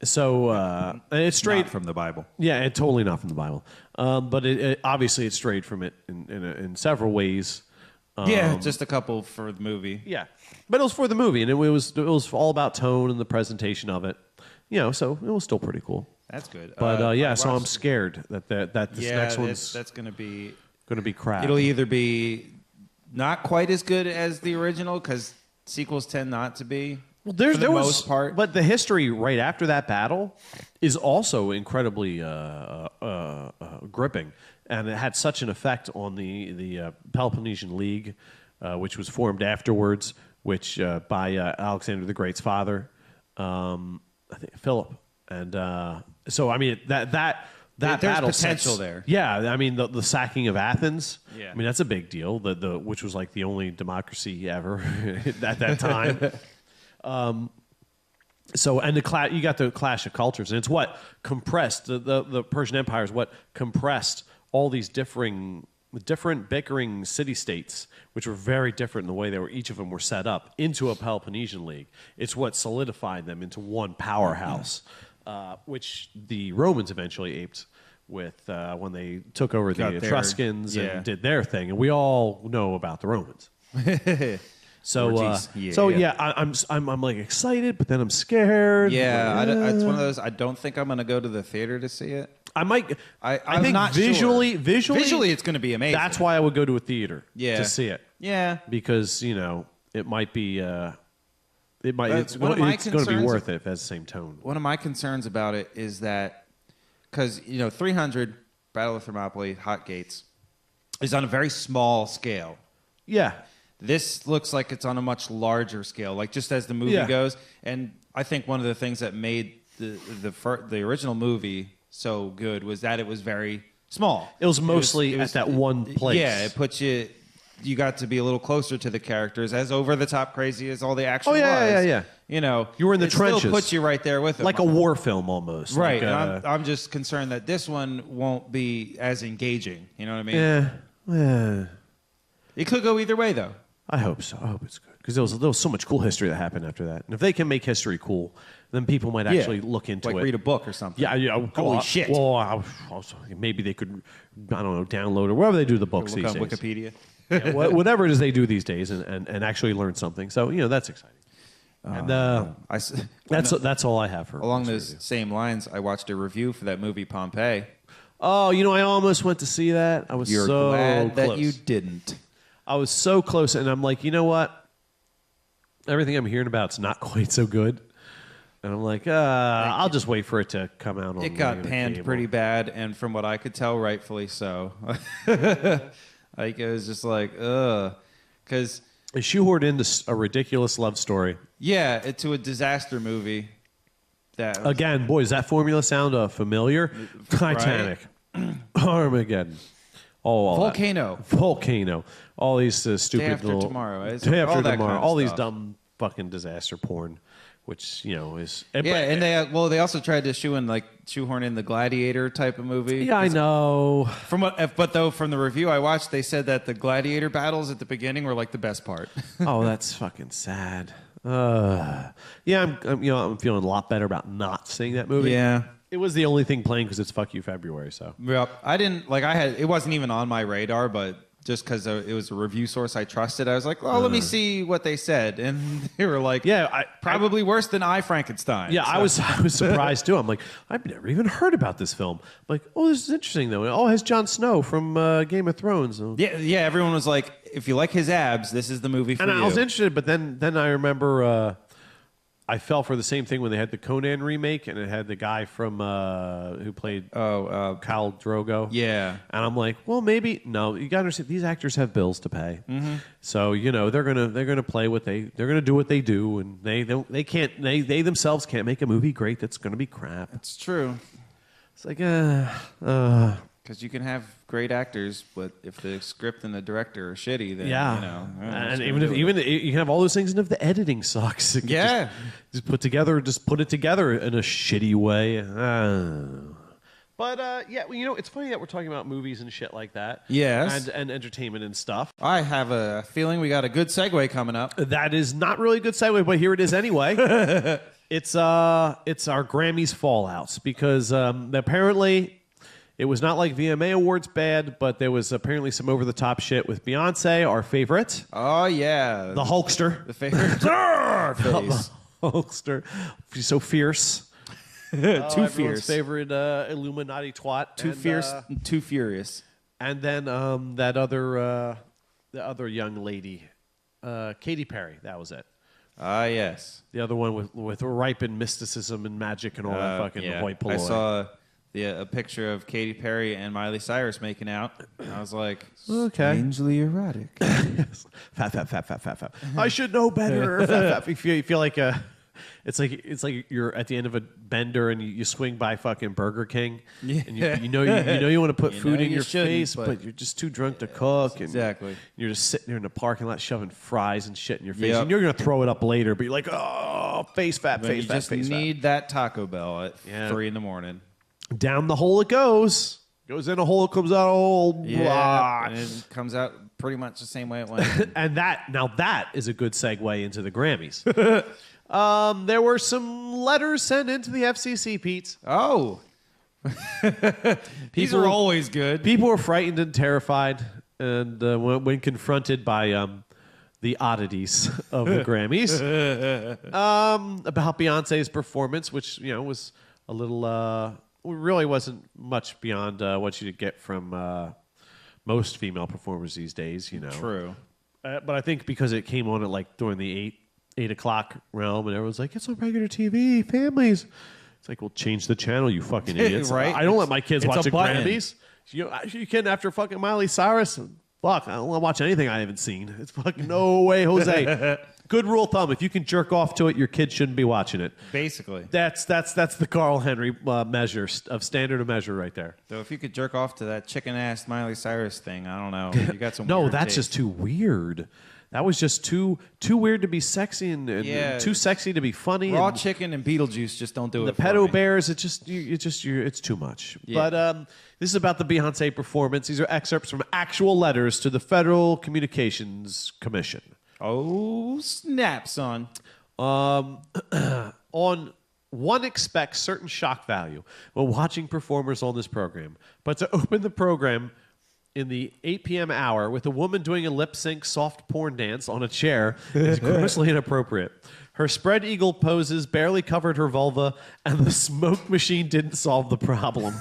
So it's straight Not from the Bible. Yeah, it totally not from the Bible. But it obviously it strayed from it in several ways. Just a couple for the movie. Yeah, but it was for the movie, and it was all about tone and the presentation of it. You know, so it was still pretty cool. That's good. But so I'm scared that this next one's that's going to be crap. It'll either be not quite as good as the original because sequels tend not to be. Well, for the most part. But the history right after that battle is also incredibly gripping, and it had such an effect on the Peloponnesian League, which was formed afterwards, which by Alexander the Great's father, I think Philip, and so I mean that there's battle potential sets, there. Yeah, I mean the sacking of Athens. Yeah. I mean that's a big deal. The which was like the only democracy ever at that time. So and you got the clash of cultures, and it's what compressed the Persian Empire is what compressed all these different bickering city-states, which were very different in the way each of them were set up, into a Peloponnesian League. It's what solidified them into one powerhouse, which the Romans eventually aped with when they took over the Etruscans and did their thing, and we all know about the Romans. So, I'm like excited, but then I'm scared. Yeah, it's one of those. I don't think I'm going to go to the theater to see it. I might. I think not visually, sure. Visually, it's going to be amazing. That's why I would go to a theater to see it. Yeah, because it might be. It's going to be worth it if it has the same tone. One of my concerns about it is that because 300 Battle of Thermopylae, Hot Gates, is on a very small scale. Yeah. This looks like it's on a much larger scale, like just as the movie goes. And I think one of the things that made the original movie so good was that it was very small. It was mostly at that one place. Yeah, it puts you got to be a little closer to the characters, as over the top crazy as all the action was. Yeah. You were in the trenches. Still puts you right there with it, like a war film almost. Right. Like, I'm just concerned that this one won't be as engaging. You know what I mean? Yeah. It could go either way, though. I hope so. I hope it's good because there was so much cool history that happened after that. And if they can make history cool, then people might actually look into it. Like read a book or something. Yeah. Holy shit. Well, maybe they could, I don't know, download or wherever they do the books these days. Wikipedia. Whatever it is they do these days, and actually learn something. So that's exciting. And that's all I have for along those same lines. I watched a review for that movie Pompeii. Oh, I almost went to see that. I was You're so glad close. that you didn't. I was so close, and I'm like, you know what? Everything I'm hearing about is not quite so good. And I'm like, I'll just wait for it to come out. It got panned pretty bad, and from what I could tell, rightfully so. Like it was just like, because they shoehorned into a ridiculous love story. Yeah, to a disaster movie. Again, boy, does that formula sound familiar? Titanic, Armageddon. Volcano. All these stupid Day After little Tomorrow. Day After Tomorrow. Kind of all these stuff. dumb fucking disaster porn, which is and they also tried to shoehorn in the Gladiator type of movie. Yeah, I know. From the review I watched, they said that the Gladiator battles at the beginning were like the best part. Oh, that's fucking sad. I'm feeling a lot better about not seeing that movie. Yeah. It was the only thing playing because it's Fuck You February. So yep. I didn't it wasn't even on my radar, but just because it was a review source I trusted, I was like, let me see what they said, and they were like, probably worse than I, Frankenstein. Yeah, so. I was surprised too. I'm like, I've never even heard about this film. I'm like, oh, this is interesting though. Oh, it has Jon Snow from Game of Thrones. Yeah. Everyone was like, if you like his abs, this is the movie for you. And I was interested, but then I remember. I fell for the same thing when they had the Conan remake, and it had the guy from who played Khal Drogo. Yeah, and I'm like, well, maybe no. You got to understand, these actors have bills to pay, so they're gonna play they're gonna do what they do, and they themselves can't make a movie great that's gonna be crap. It's true. It's like Because you can have great actors, but if the script and the director are shitty, then Yeah, you know. and even you can have all those things, and if the editing sucks, just put it together in a shitty way. But it's funny that we're talking about movies and shit like that. Yes, and entertainment and stuff. I have a feeling we got a good segue coming up. That is not really a good segue, but here it is anyway. It's our Grammys fallouts because apparently. It was not like VMA Awards bad, but there was apparently some over-the-top shit with Beyonce, our favorite. Oh, yeah. The Hulkster. The favorite. Face. The Hulkster. She's so fierce. Too fierce. Favorite Illuminati twat. Too fierce and too furious. And then that other the other young lady, Katy Perry. That was it. Ah, yes. The other one with ripened mysticism and magic and all that fucking white polloi. I saw... a picture of Katy Perry and Miley Cyrus making out. And I was like, okay. Strangely erotic. Fat. I should know better. Fat. You feel like it's like you're at the end of a bender and you swing by fucking Burger King. Yeah. And you want to put food in your face, but but you're just too drunk to cook. And exactly. You're just sitting there in the parking lot shoving fries and shit in your face. And you're gonna throw it up later, but you're like, oh, face fat. You just need that Taco Bell at 3 a.m. Down the hole it goes. Goes in a hole, comes out a hole. Yeah, and it comes out pretty much the same way it went. And that is a good segue into the Grammys. There were some letters sent into the FCC, Pete. Oh. These are always good. People were frightened and terrified and when confronted by the oddities of the Grammys about Beyonce's performance, which was a little... really wasn't much beyond what you get from most female performers these days, True. But I think because it came on at during the 8 o'clock realm, and everyone's like, it's on regular TV, families. It's like, well, change the channel, you fucking idiots. Right? I don't let my kids watch the button. Grammys. You kidding after fucking Miley Cyrus? Fuck, I don't want to watch anything I haven't seen. It's fucking no way, Jose. Good rule of thumb: if you can jerk off to it, your kid shouldn't be watching it. Basically, that's the Carl Henry measure of standard of measure right there. So if you could jerk off to that chicken ass Miley Cyrus thing, I don't know. You got some. No, weird that's taste. just too weird. That was just too weird to be sexy and too sexy to be funny. Raw chicken and Beetlejuice just don't do it. The pedo bears, it's too much. Yeah. But this is about the Beyonce performance. These are excerpts from actual letters to the Federal Communications Commission. Oh, snap, son. On one expects certain shock value when watching performers on this program, but to open the program in the 8 p.m. hour with a woman doing a lip-sync soft porn dance on a chair is grossly inappropriate. Her spread eagle poses barely covered her vulva, and the smoke machine didn't solve the problem.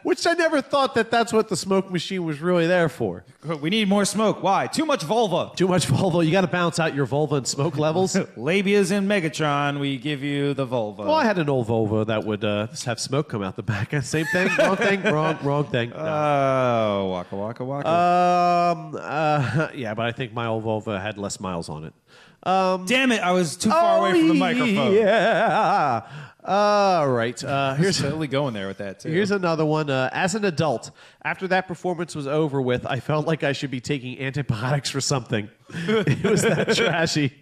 Which I never thought that's what the smoke machine was really there for. We need more smoke. Why? Too much vulva. Too much vulva. You got to balance out your vulva and smoke levels. Labias in Megatron, we give you the vulva. Well, I had an old vulva that would just have smoke come out the back. Same thing. Wrong thing. Wrong thing. No. Oh, waka waka waka. Yeah, but I think my old vulva had less miles on it. Damn it! I was too far away from the microphone. Yeah. All right. Here's totally going there with that too. Here's another one. As an adult, after that performance was over with, I felt like I should be taking antibiotics for something. It was that trashy.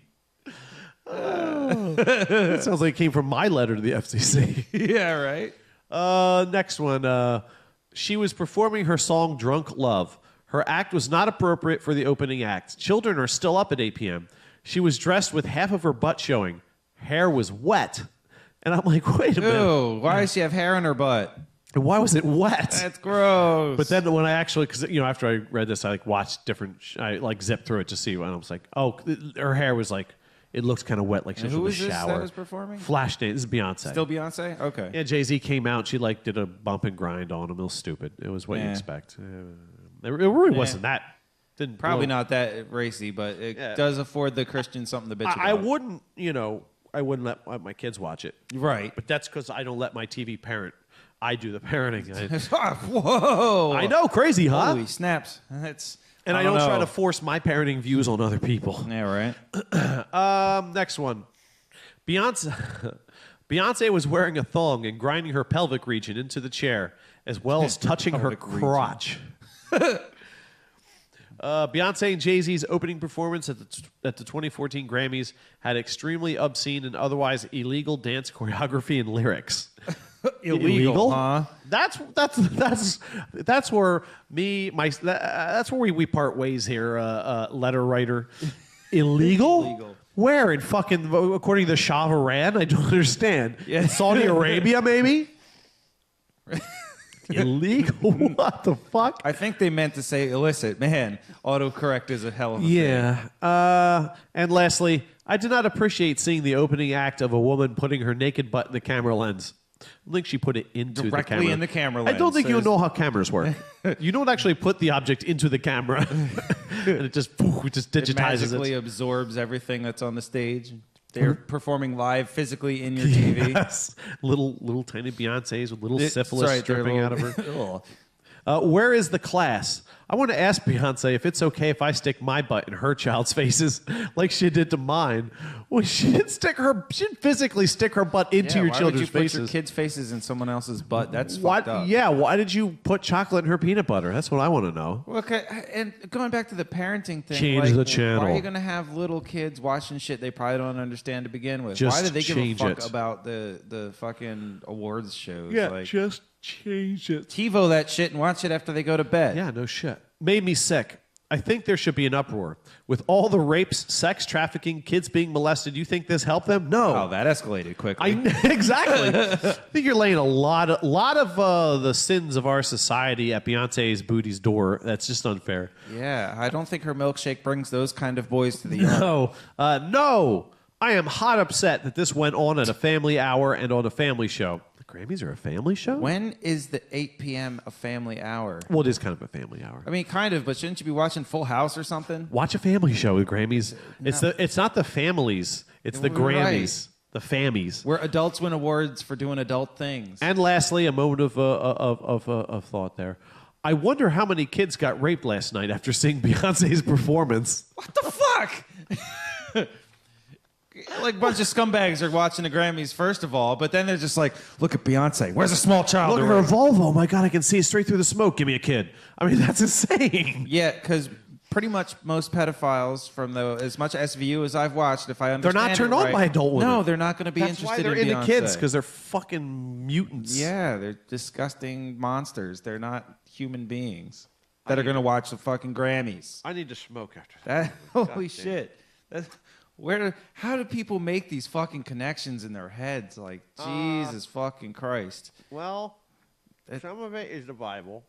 That sounds like it came from my letter to the FCC. Yeah, right. Next one. She was performing her song Drunk Love. Her act was not appropriate for the opening act. Children are still up at 8 p.m. She was dressed with half of her butt showing. Hair was wet. And I'm like, wait a minute. Ew, why does she have hair in her butt? And why was it wet? That's gross. But then when I actually, because after I read this, I watched different, I zipped through it to see, and I was like, oh, her hair was it looked kind of wet, like she was from the shower. Who is this that was performing? Flashdance. This is Beyonce. Still Beyonce? Okay. Yeah, Jay-Z came out. She did a bump and grind on him. It was stupid. It was what you expect. It really wasn't that. Probably not that racy, but it does afford the Christian something to bitch about. I wouldn't let my kids watch it. Right. But that's because I don't let my TV parent. I do the parenting. Whoa. I know, crazy, huh? Holy snaps. I don't try to force my parenting views on other people. Yeah, right. Next one. Beyonce was wearing a thong and grinding her pelvic region into the chair, as well as touching her crotch. Beyonce and Jay-Z's opening performance at the 2014 Grammys had extremely obscene and otherwise illegal dance choreography and lyrics. Illegal, huh? That's where that's where we part ways here, letter writer. Illegal? Where in fucking according to Shah of Iran? I don't understand. Yeah. Saudi Arabia, maybe. Illegal? What the fuck? I think they meant to say illicit. Man, autocorrect is a hell of a thing. Yeah. And lastly, I did not appreciate seeing the opening act of a woman putting her naked butt in the camera lens. I think she put it into the camera. Directly in the camera lens. I don't think you know how cameras work. You don't actually put the object into the camera. And it just digitizes it. Magically absorbs everything that's on the stage. They're performing live physically in your TV. Yes. Little tiny Beyoncés with little syphilis dripping out of her. Where is the class? I want to ask Beyonce if it's okay if I stick my butt in her child's faces like she did to mine. Well, she'd physically stick her butt into your children's faces. Why would you put your kids' faces in someone else's butt? That's fucked up. Yeah, why did you put chocolate in her peanut butter? That's what I want to know. Well, okay, and going back to the parenting thing, change the channel. Why are you going to have little kids watching shit they probably don't understand to begin with? Why do they give a fuck about the fucking awards shows? Yeah, just change it. TiVo that shit and watch it after they go to bed. Yeah, no shit. Made me sick. I think there should be an uproar. With all the rapes, sex trafficking, kids being molested, you think this helped them? No. Oh, that escalated quickly. Exactly. I think you're laying a lot of the sins of our society at Beyonce's booty's door. That's just unfair. Yeah, I don't think her milkshake brings those kind of boys to the yard. No. I am hot upset that this went on at a family hour and on a family show. The Grammys are a family show? When is the 8 p.m. a family hour? Well, it is kind of a family hour. I mean, kind of, but shouldn't you be watching Full House or something? Watch a family show with Grammys. No. It's not the families. It's the Grammys. Right. The fammies. Where adults win awards for doing adult things. And lastly, a moment of thought there. I wonder how many kids got raped last night after seeing Beyonce's performance. What the fuck? Like a bunch of scumbags are watching the Grammys, first of all, but then they're just like, look at Beyonce. Where's a small child? Look at her Volvo. Oh my God, I can see it straight through the smoke. Give me a kid. I mean, that's insane. Yeah, because pretty much most pedophiles from as much SVU as I've watched, if I understand they're not turned on by adult women. No, they're not going to be interested in Beyonce. That's why they're into kids, because they're fucking mutants. Yeah, they're disgusting monsters. They're not human beings that are going to watch the fucking Grammys. I need to smoke after that. Holy shit. How do people make these fucking connections in their heads? Like, Jesus fucking Christ. Well, some of it is the Bible.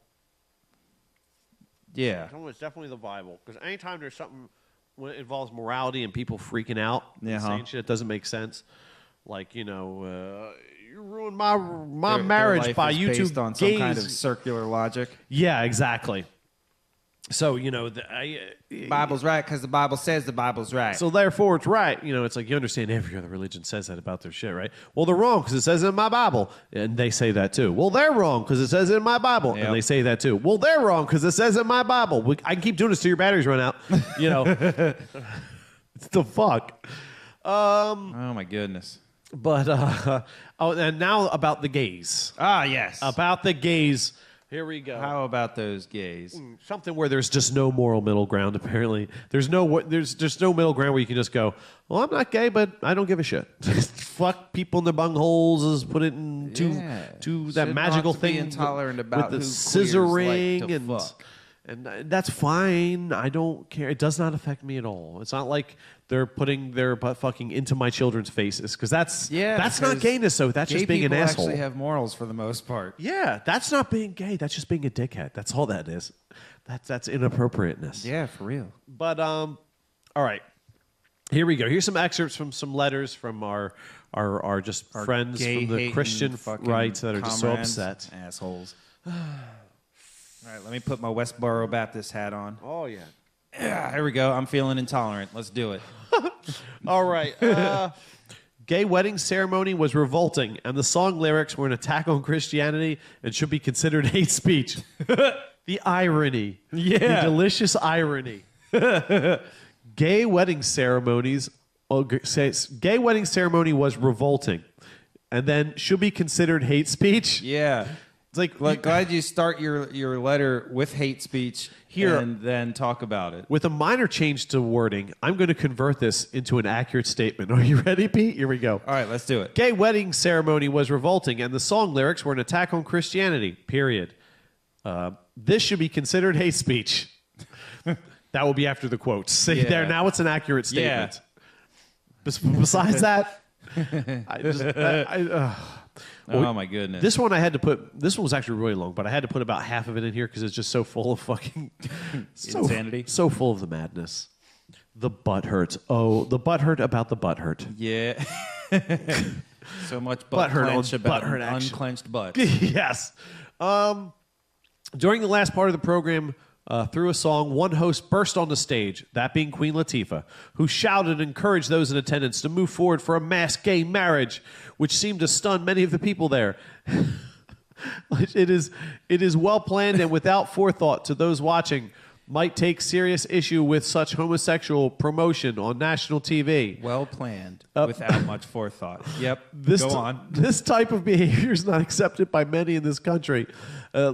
Yeah. Some of it's definitely the Bible. Because anytime there's something when it involves morality and people freaking out and saying shit that doesn't make sense, like, you ruined my marriage by YouTube based on some kind of circular logic. Yeah, exactly. So, Bible's right because the Bible says the Bible's right. So, therefore, it's right. It's like you understand every other religion says that about their shit, right? Well, they're wrong because it says it in my Bible. And they say that too. Well, they're wrong because it says it in my Bible. Yep. And they say that too. Well, they're wrong because it says it in my Bible. I can keep doing this till your batteries run out. It's the fuck. Oh, my goodness. But, and now about the gays. Ah, yes. About the gays. Here we go. How about those gays? Something where there's just no moral middle ground. Apparently, there's just no middle ground where you can just go, well, I'm not gay, but I don't give a shit. Fuck people in their bungholes. Put it into that magical thing. Be intolerant about with the who scissoring like to fuck. And that's fine. I don't care. It does not affect me at all. It's not like they're putting their butt fucking into my children's faces because that's not gayness. So that's just being an asshole. People actually have morals for the most part. Yeah, that's not being gay. That's just being a dickhead. That's all that is. That's inappropriateness. Yeah, for real. But all right, here we go. Here's some excerpts from some letters from our friends from the Christian right that are just so upset. Assholes. All right, let me put my Westboro Baptist hat on. Oh, yeah. Yeah, here we go. I'm feeling intolerant. Let's do it. All right. Gay wedding ceremony was revolting, and the song lyrics were an attack on Christianity and should be considered hate speech. The irony. Yeah. The delicious irony. Gay wedding ceremony was revolting. and then should be considered hate speech. Yeah. It's like glad you start your letter with hate speech here and then talk about it. With a minor change to wording, I'm going to convert this into an accurate statement. Are you ready, Pete? Here we go. All right, let's do it. Gay wedding ceremony was revolting, and the song lyrics were an attack on Christianity, period. This should be considered hate speech. That will be after the quotes. See there, now it's an accurate statement. Yeah. Besides that, oh my goodness. This one was actually really long, but I had to put about half of it in here because it's just so full of fucking insanity. So full of the madness. The butthurt. Oh, the butthurt about the butthurt. Yeah. So much butt clench about an unclenched butt. Yes. During the last part of the program, through a song, one host burst on the stage, that being Queen Latifah, who shouted and encouraged those in attendance to move forward for a mass gay marriage, which seemed to stun many of the people there. It is well planned and without forethought to those watching might take serious issue with such homosexual promotion on national TV. Well planned, without much forethought. Yep, go on. This type of behavior is not accepted by many in this country,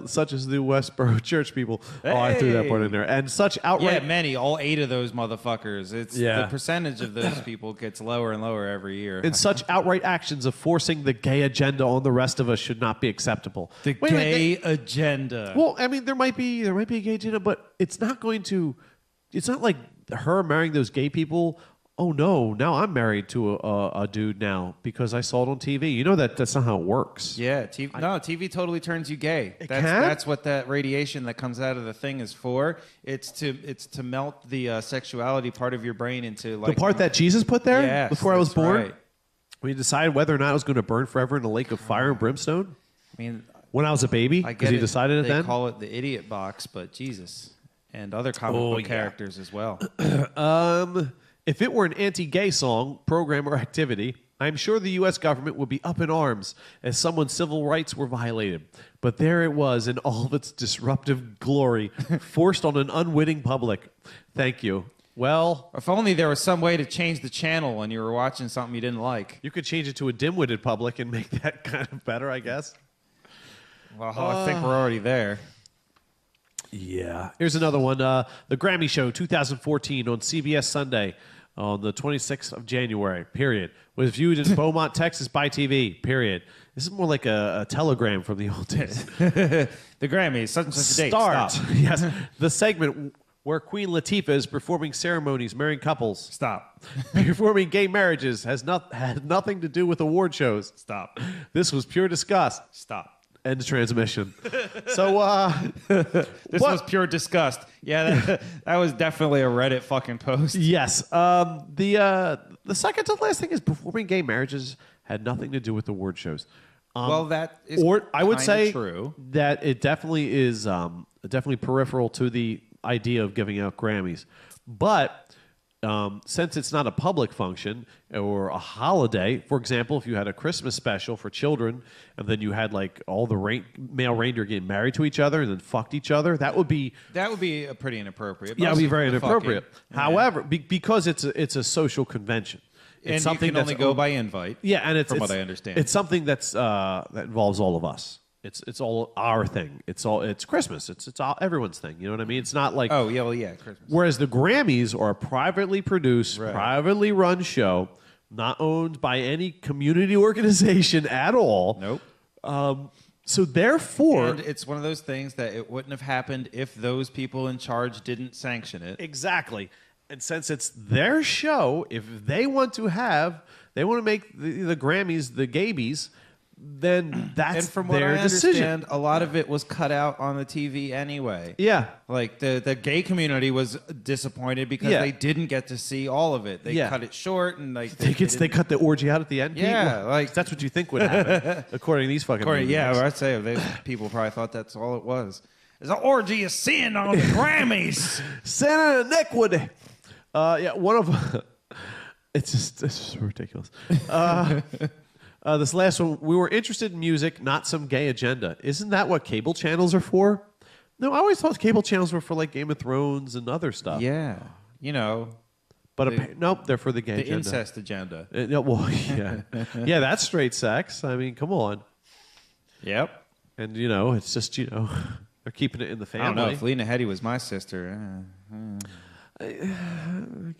such as the Westboro church people. Hey. Oh, I threw that part in there. And such outright... Yeah, many, all 8 of those motherfuckers. The percentage of those people gets lower and lower every year. And such outright actions of forcing the gay agenda on the rest of us should not be acceptable. The gay agenda. Well, I mean, there might be a gay agenda, but it's not going to... It's not like her marrying those gay people... Oh no! Now I'm married to a dude now because I saw it on TV. You know that's not how it works. Yeah, TV totally turns you gay. That's what that radiation that comes out of the thing is for. It's to melt the sexuality part of your brain into like the part that Jesus put there. Yes, before I was born. Right. We decided whether or not I was going to burn forever in a lake of fire and brimstone. I mean, when I was a baby, because he decided it then. They call it the idiot box, but Jesus and other comic book characters as well. If it were an anti-gay song, program, or activity, I'm sure the U.S. government would be up in arms as someone's civil rights were violated. But there it was in all of its disruptive glory, forced on an unwitting public. Thank you. Well... If only there was some way to change the channel when you were watching something you didn't like. You could change it to a dim-witted public and make that kind of better, I guess. Well, I think we're already there. Yeah. Here's another one. The Grammy Show 2014 on CBS Sunday on the 26th of January, period. Was viewed in Beaumont, Texas by TV, period. This is more like a telegram from the old days. The Grammys, such and such a date. Stop. Yes. The segment where Queen Latifah is performing ceremonies, marrying couples. Stop. Performing gay marriages had nothing to do with award shows. Stop. This was pure disgust. Stop. End of transmission. So, this was pure disgust. Yeah, that was definitely a Reddit fucking post. Yes. The second to last thing is performing gay marriages had nothing to do with award shows. Well, that is or I would say true. That it definitely is definitely peripheral to the idea of giving out Grammys. But since it's not a public function or a holiday, for example, if you had a Christmas special for children and then you had like all the male reindeer getting married to each other and then fucked each other, that would be pretty inappropriate. Yeah, it would be very inappropriate. However, because it's a social convention. It's and something you can only go by invite. Yeah, and from what I understand, it's something that involves all of us. It's all our thing. It's Christmas. It's all everyone's thing. You know what I mean? It's not like Christmas. Whereas the Grammys are a privately produced, privately run show, not owned by any community organization at all. Nope. So therefore, and it's one of those things that it wouldn't have happened if those people in charge didn't sanction it. Exactly. And since it's their show, if they want to make the Grammys the Gabies, then that's and from what their I decision. Understand, a lot of it was cut out on the TV anyway. Yeah. Like the gay community was disappointed because they didn't get to see all of it. They cut it short and like they cut the orgy out at the end. Yeah, like that's what you think would happen according to these fucking movies. Yeah, well, I'd say people probably thought that's all it was. There's an orgy of sin on the Grammys. Sin and iniquity. One of it's just ridiculous. This last one, we were interested in music, not some gay agenda. Isn't that what cable channels are for? No, I always thought cable channels were for like Game of Thrones and other stuff. Yeah, But nope, they're for the gay the agenda. incest agenda. No, well, yeah, yeah, that's straight sex. I mean, come on. Yep. And it's just they're keeping it in the family. I don't know if Lena Headey was my sister. It's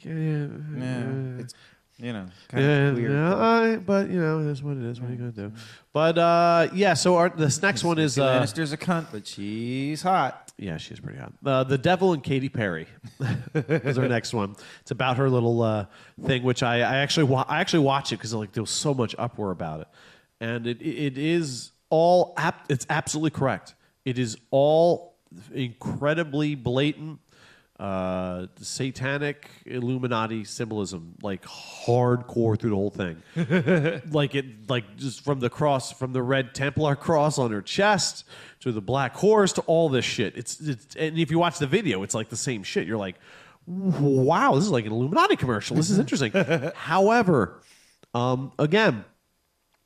kind of weird. But it is what it is. What are you gonna do? But so this next one is Lannister's a cunt, but she's hot. Yeah, she's pretty hot. The Devil and Katy Perry is our next one. It's about her little thing, which I actually watch it because there was so much uproar about it, and it is all it's absolutely correct. It is all incredibly blatant satanic Illuminati symbolism, hardcore through the whole thing. Just from the cross, from the red Templar cross on her chest to the black horse to all this shit. It's and if you watch the video, it's like the same shit. You're like, wow, this is like an Illuminati commercial. This is interesting. However, again,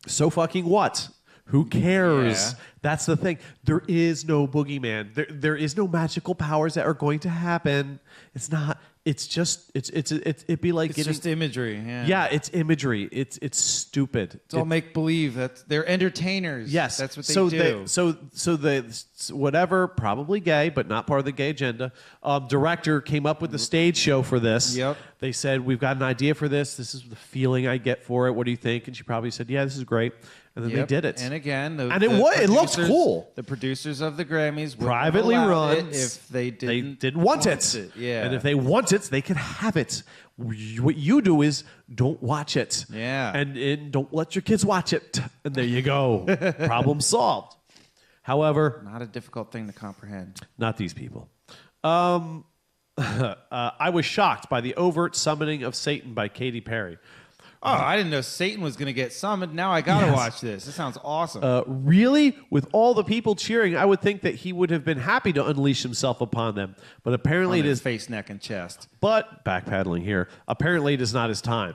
so fucking what? Who cares? Yeah. That's the thing. There is no boogeyman. There is no magical powers that are going to happen. It's not. It's just. It'd be like It's just imagery. Yeah. Yeah, it's imagery. It's stupid. It's all make believe that they're entertainers. Yes, that's what they so do. the whatever, probably gay, but not part of the gay agenda. Director came up with the stage show for this. Yep. They said, we've got an idea for this. This is the feeling I get for it. What do you think? And she probably said, yeah, this is great. And then they did it. And again, it looks cool. The producers of the Grammys would Privately allow run. it if they didn't want it. Yeah. And if they want it, they can have it. What you do is don't watch it. Yeah. And don't let your kids watch it. And there you go. Problem solved. However, not a difficult thing to comprehend. not these people. I was shocked by the overt summoning of Satan by Katy Perry. Oh, I didn't know Satan was going to get summoned. Now I got to Yes. watch this. This sounds awesome. Really? With all the people cheering, I would think that he would have been happy to unleash himself upon them. But apparently On it his is. face, neck, and chest. But backpedaling here. Apparently it is not his time.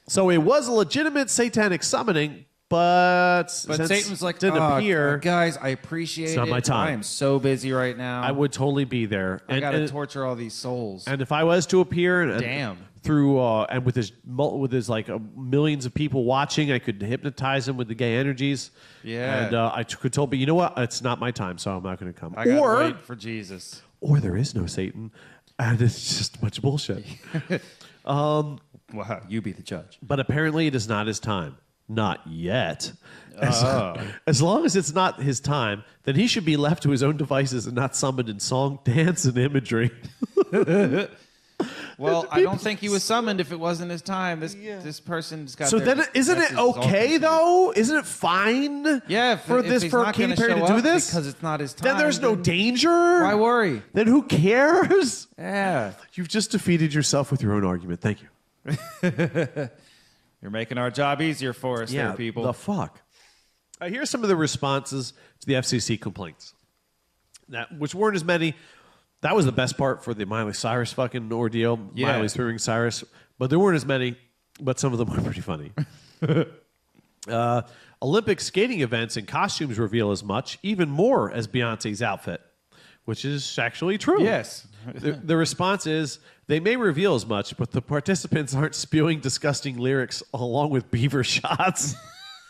So it was a legitimate satanic summoning, but since Satan was like, didn't appear. guys, I appreciate It's not it. my time. I am so busy right now. I would totally be there. I got to torture all these souls. And if I was to appear, and Damn. through and with his millions of people watching, I could hypnotize him with the gay energies. Yeah. And I could tell, but you know what? It's not my time, so I'm not going to come. I got to wait for Jesus. Or there is no Satan, and it's just a bunch of bullshit. Wow, you be the judge. But apparently, it is not his time. Not yet. As long as it's not his time, then he should be left to his own devices and not summoned in song, dance, and imagery. Well, I don't think he was summoned if it wasn't his time. This person's got. So then, isn't it okay though? Isn't it fine? Yeah, for if he's not Katy gonna Perry to show do up this because it's not his time. Then there's no danger. Why worry? Then who cares? Yeah, You've just defeated yourself with your own argument. Thank you. you're making our job easier for us, there, people. The fuck. Here's some of the responses to the FCC complaints, which weren't as many. That was the best part for the Miley Cyrus fucking ordeal. Yeah. Miley screaming Cyrus. But there weren't as many, but some of them were pretty funny. Olympic skating events and costumes reveal as much, even more, as Beyonce's outfit, which is actually true. Yes. The response is, they may reveal as much, but the participants aren't spewing disgusting lyrics along with beaver shots.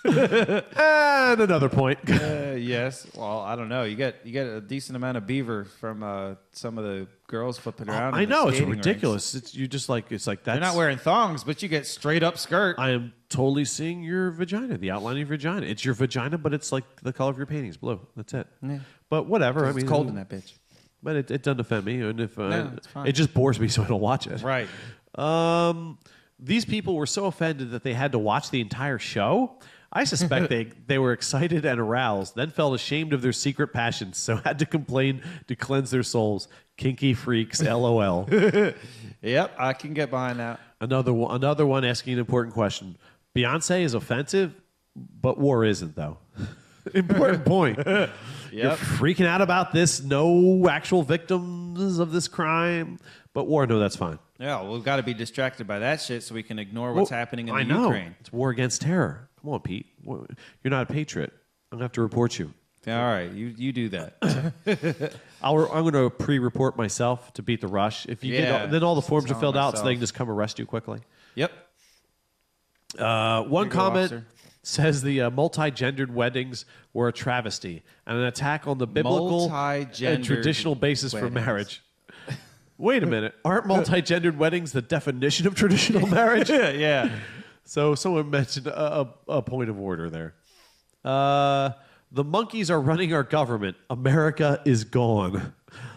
And another point. Yes. Well, I don't know. You get a decent amount of beaver from some of the girls flipping around. I in the know, it's skating ridiculous. rinks. It's you just like it's like that's. They're not wearing thongs, but you get straight up skirt. I am totally seeing your vagina, the outline of your vagina. It's your vagina, but it's like the color of your painting's blue. That's it. Yeah. But whatever. I It's mean, cold in that bitch. But it doesn't offend me, and if it's fine. it just bores me, so I don't watch it. Right. These people were so offended that they had to watch the entire show. I suspect they were excited and aroused, then felt ashamed of their secret passions, so had to complain to cleanse their souls. Kinky freaks, LOL. Yep, I can get behind that. Another one asking an important question. Beyonce is offensive, but war isn't, though. Important point. You're freaking out about this. No actual victims of this crime, but war, no, that's fine. Yeah, well, we've got to be distracted by that shit so we can ignore what's happening in Ukraine. It's war against terror. Come on, Pete. You're not a patriot. I'm going to have to report you. All right, you do that. I'm going to pre-report myself to beat the rush. If you get then all the forms are filled out, so they can just come arrest you quickly. Yep. One comment officer. says the multi-gendered weddings were a travesty and an attack on the biblical and traditional basis for marriage. Wait a minute. Aren't multi-gendered weddings the definition of traditional marriage? Yeah. So someone mentioned a point of order there. The monkeys are running our government. America is gone.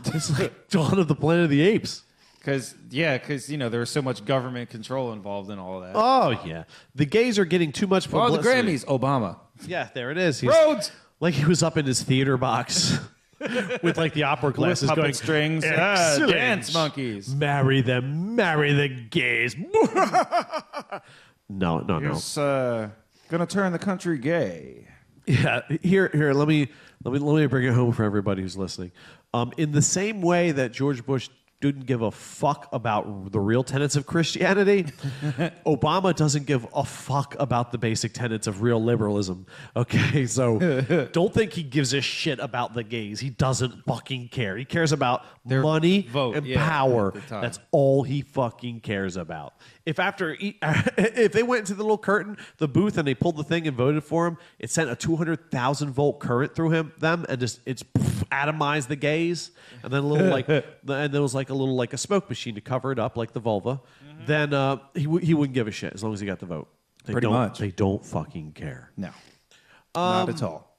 It's like Dawn of the Planet of the Apes. Because there was so much government control involved in all of that. Oh, yeah. The gays are getting too much publicity. Oh, the Grammys, Obama. Yeah, there it is. Rhodes! Like he was up in his theater box with like the opera glasses Puppet going, strings. "Excellent. Dance monkeys. Marry them, marry the gays. No. It's going to turn the country gay. Yeah, here. Let me bring it home for everybody who's listening. In the same way that George Bush didn't give a fuck about the real tenets of Christianity, Obama doesn't give a fuck about the basic tenets of real liberalism. Okay, so don't think he gives a shit about the gays. He doesn't fucking care. He cares about Their money vote, and yeah, power. at the time. That's all he fucking cares about. If they went into the little curtain, the booth, and they pulled the thing and voted for him, it sent a 200,000 volt current through them, and it's atomized the gays, and then a little and there was like a little like a smoke machine to cover it up, like the vulva. Then he wouldn't give a shit as long as he got the vote. Pretty much. They don't fucking care. No, not at all.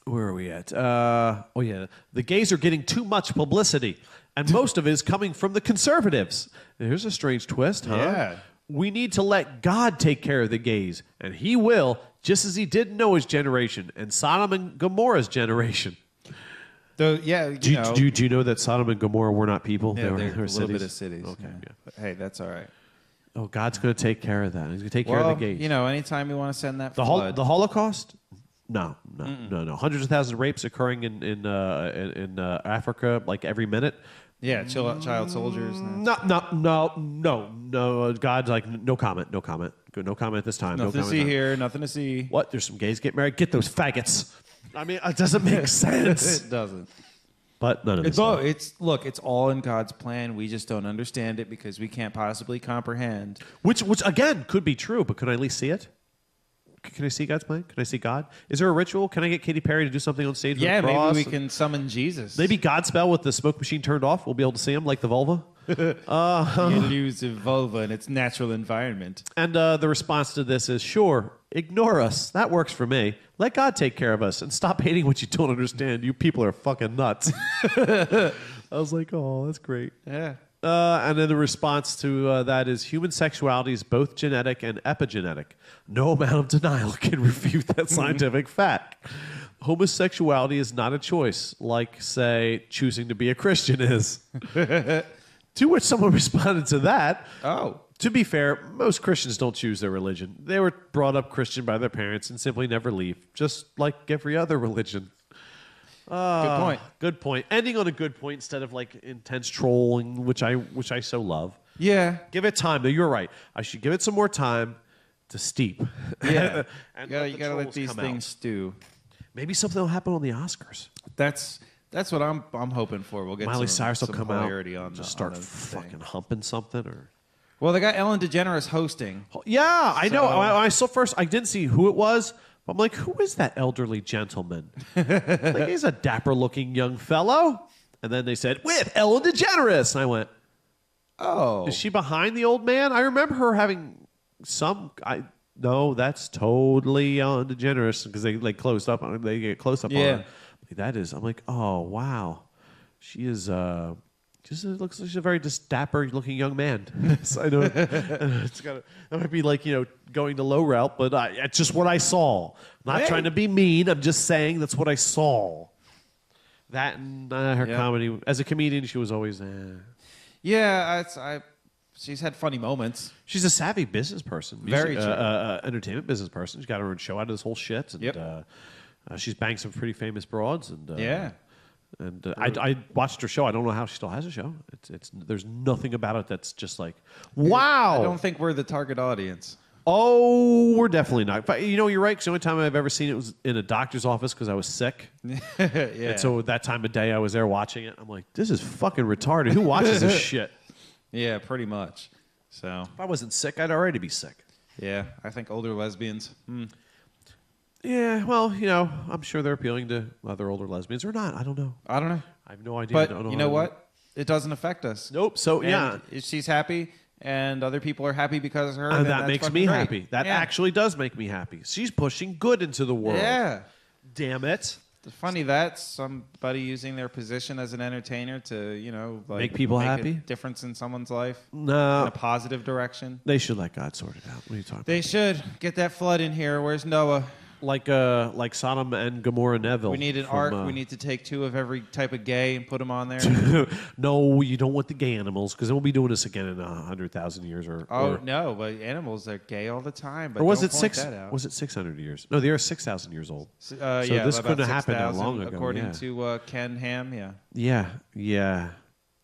Where are we at? The gays are getting too much publicity, and most of it is coming from the conservatives. Here's a strange twist, huh? Yeah. We need to let God take care of the gays, and he will, just as he did Noah's generation and Sodom and Gomorrah's generation. Do you know that Sodom and Gomorrah were not people? Yeah, they were a little cities. bit of cities. Okay. Yeah. But hey, that's all right. Oh, God's going to take care of that. He's going to take care of the gays. Anytime you want to send that The flood. the Holocaust? No. Hundreds of thousands of rapes occurring in Africa like every minute. Yeah, child soldiers. No. God's like, no comment. No comment at this time. Nothing to see here. Nothing to see. What? There's some gays get married. Get those faggots. I mean, it doesn't make sense. It doesn't. But none of this. It's all in God's plan. We just don't understand it because we can't possibly comprehend. Which again could be true, but can I at least see it? Can I see God's plan? Can I see God? Is there a ritual? Can I get Katy Perry to do something on stage? Yeah, with a cross? maybe we can summon Jesus. Maybe Godspell with the smoke machine turned off. We'll be able to see him like the vulva. You lose a vulva in its natural environment. And the response to this is, sure, ignore us. That works for me. Let God take care of us and stop hating what you don't understand. You people are fucking nuts. I was like, oh, that's great. Yeah. And then the response to that is human sexuality is both genetic and epigenetic. No amount of denial can refute that scientific fact. Homosexuality is not a choice, like, say, choosing to be a Christian is. To which someone responded to that. Oh. To be fair, most Christians don't choose their religion. They were brought up Christian by their parents and simply never leave, just like every other religion. Good point. Good point. Ending on a good point instead of like intense trolling, which I so love. Yeah. Give it time. No, you're right. I should give it some more time to steep. Yeah. And you gotta let these things stew. Maybe something will happen on the Oscars. That's what I'm hoping for. We'll get Miley Cyrus will some come out clarity on just the- start on the fucking thing. humping something or. Well, they got Ellen DeGeneres hosting. Yeah, I know. I saw first. I didn't see who it was. But I'm like, who is that elderly gentleman? Like, he's a dapper-looking young fellow. And then they said, with Ellen DeGeneres. And I went, Oh. is she behind the old man? I remember her having some. No, that's totally Ellen DeGeneres because they like closed up on her. They get close up on her. That is. I'm like, oh wow, she is. Just looks like she's a very just dapper-looking young man. So I know that might be like going the low route, but it's just what I saw. I'm not trying to be mean. I'm just saying that's what I saw. That and her comedy as a comedian, she was always. Yeah, she's had funny moments. She's a savvy business person. Very true. Entertainment business person. She's got her own show out of this whole shit. And, she's banged some pretty famous broads. And And I watched her show. I don't know how she still has a show. It's there's nothing about it that's just like, wow. I don't think we're the target audience. Oh, we're definitely not. But you know, you're right. Because the only time I've ever seen it was in a doctor's office because I was sick. Yeah. And so that time of day, I was there watching it. I'm like, this is fucking retarded. Who watches this shit? Yeah, pretty much. So If I wasn't sick, I'd already be sick. yeah, I think older lesbians. Yeah, well, you know, I'm sure they're appealing to other older lesbians or not. I don't know. I don't know. I have no idea. But I don't you know how- what? It doesn't affect us. Nope. So, And yeah. if she's happy and other people are happy because of her, And then that that's makes fucking me great. happy. That Yeah. actually does make me happy. She's pushing good into the world. Yeah. Damn it. It's funny that somebody using their position as an entertainer to, you know, like Make people happy? a difference in someone's life in No. a positive direction. They should let God sort it out. What are you talking They should get that flood in here. Where's Noah? about? Like Sodom and Gomorrah Neville. We need an from, ark. We need to take 2 of every type of gay and put them on there. No, you don't want the gay animals because then we'll be doing this again in 100,000 years or No, but animals are gay all the time. But or was don't it point six? that out. Was it 600 years? No, they are 6,000 years old. So yeah, this about couldn't have happened that 6,000, long ago, according yeah. to Ken Ham. Yeah. Yeah.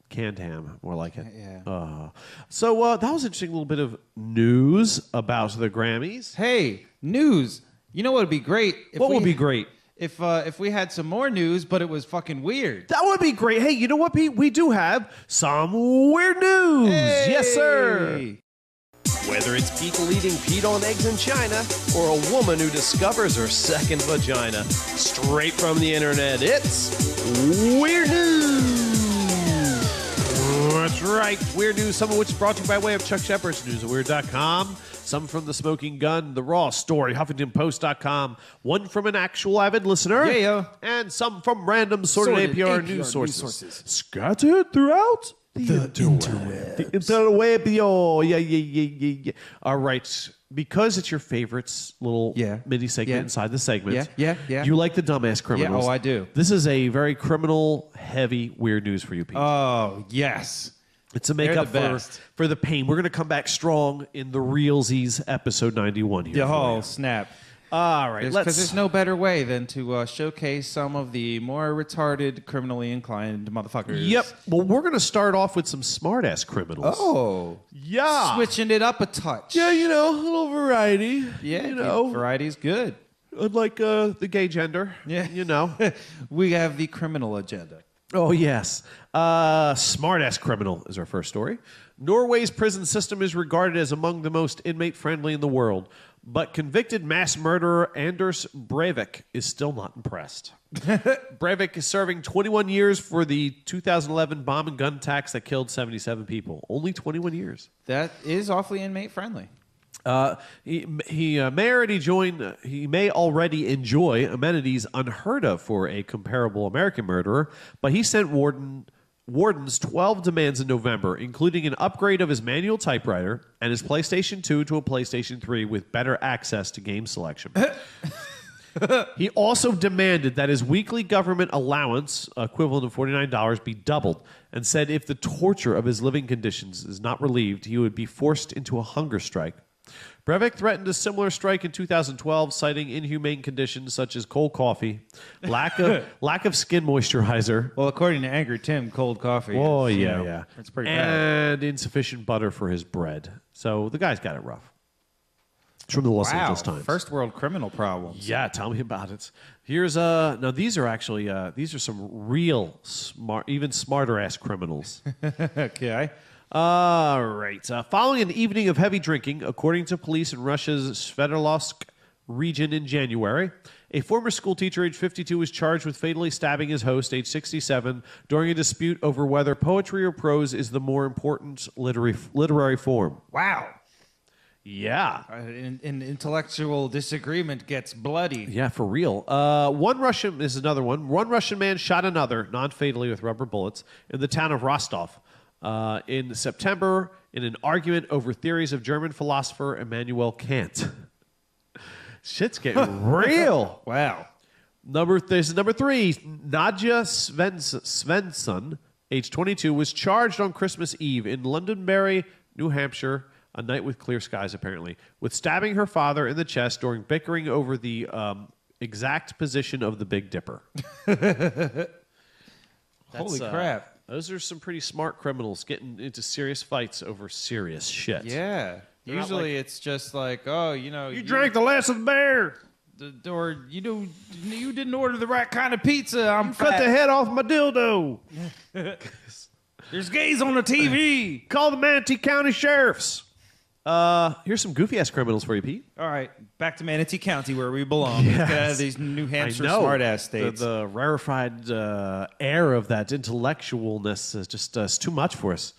Canned ham, more like it. Yeah. So that was an interesting little bit of news about the Grammys. Hey, news. You know what would be great? What would be great? If we had some more news, but it was fucking weird. That would be great. Hey, you know what, Pete? We do have some weird news. Yes, sir. Hey. Whether it's people eating Pete on eggs in China or a woman who discovers her second vagina, straight from the internet, it's Weird News. That's right. Weird news, some of which is brought to you by way of Chuck Shepard's news at weird.com. Some from The Smoking Gun, The Raw Story, HuffingtonPost.com. One from an actual avid listener. Yeah. And some from random sorted Sorted APR APR news news sources. Scattered throughout the interweb. The interweb, yo. Yeah. All right. Because it's your favorite little mini segment inside the segment. Yeah. You like the dumbass criminals. Yeah, oh, I do. This is a very criminal-heavy weird news for you, Pete. Oh, yes. It's a makeup the best. for the pain. We're going to come back strong in the Realsies episode 91 here. Oh, snap. All right, Because there's no better way than to showcase some of the more retarded, criminally inclined motherfuckers. Yep. Well, we're going to start off with some smart-ass criminals. Oh. Yeah. Switching it up a touch. Yeah, you know, a little variety. Yeah, You know, variety's good. unlike the gay gender. Yeah. You know. We have the criminal agenda. Oh, yes. Smart-ass criminal is our first story. Norway's prison system is regarded as among the most inmate-friendly in the world, but convicted mass murderer Anders Breivik is still not impressed. Breivik is serving 21 years for the 2011 bomb and gun attacks that killed 77 people. Only 21 years. That is awfully inmate-friendly. He may already enjoy amenities unheard of for a comparable American murderer, but he sent wardens 12 demands in November, including an upgrade of his manual typewriter and his PlayStation 2 to a PlayStation 3 with better access to game selection. He also demanded that his weekly government allowance, equivalent of $49, be doubled, and said if the torture of his living conditions is not relieved, he would be forced into a hunger strike. Breivik threatened a similar strike in 2012, citing inhumane conditions such as cold coffee, lack of skin moisturizer. Well, according to Angry Tim, cold coffee. Oh, is, yeah. It's pretty bad. And insufficient butter for his bread. So the guy's got it rough. It's from the Los Angeles Times. First world criminal problems. Yeah, tell me about it. Here's now these are actually these are some real smart, even smarter ass criminals. Okay. All right. Following an evening of heavy drinking, according to police in Russia's Sverdlovsk region in January, a former school teacher, age 52, was charged with fatally stabbing his host, age 67, during a dispute over whether poetry or prose is the more important literary form. Wow. Yeah. An intellectual disagreement gets bloody. Yeah, for real. This is another one. One Russian man shot another, non-fatally with rubber bullets, in the town of Rostov in September in an argument over theories of German philosopher Immanuel Kant. Shit's getting real. Wow. This is number 3. Nadja Svensson, age 22, was charged on Christmas Eve in Londonderry, New Hampshire, a night with clear skies apparently, with stabbing her father in the chest during bickering over the exact position of the Big Dipper. Holy crap. Those are some pretty smart criminals getting into serious fights over serious shit. Yeah. Usually it's just like, oh, you drank the last of the beer. Or you didn't order the right kind of pizza. I'm Cut the head off my dildo. There's gays on the TV. Call the Manatee County Sheriffs. Here's some goofy ass criminals for you, Pete. All right, back to Manatee County where we belong. Yes. Get out of these New Hampshire smart ass states. The rarefied air of that intellectualness is just it's too much for us.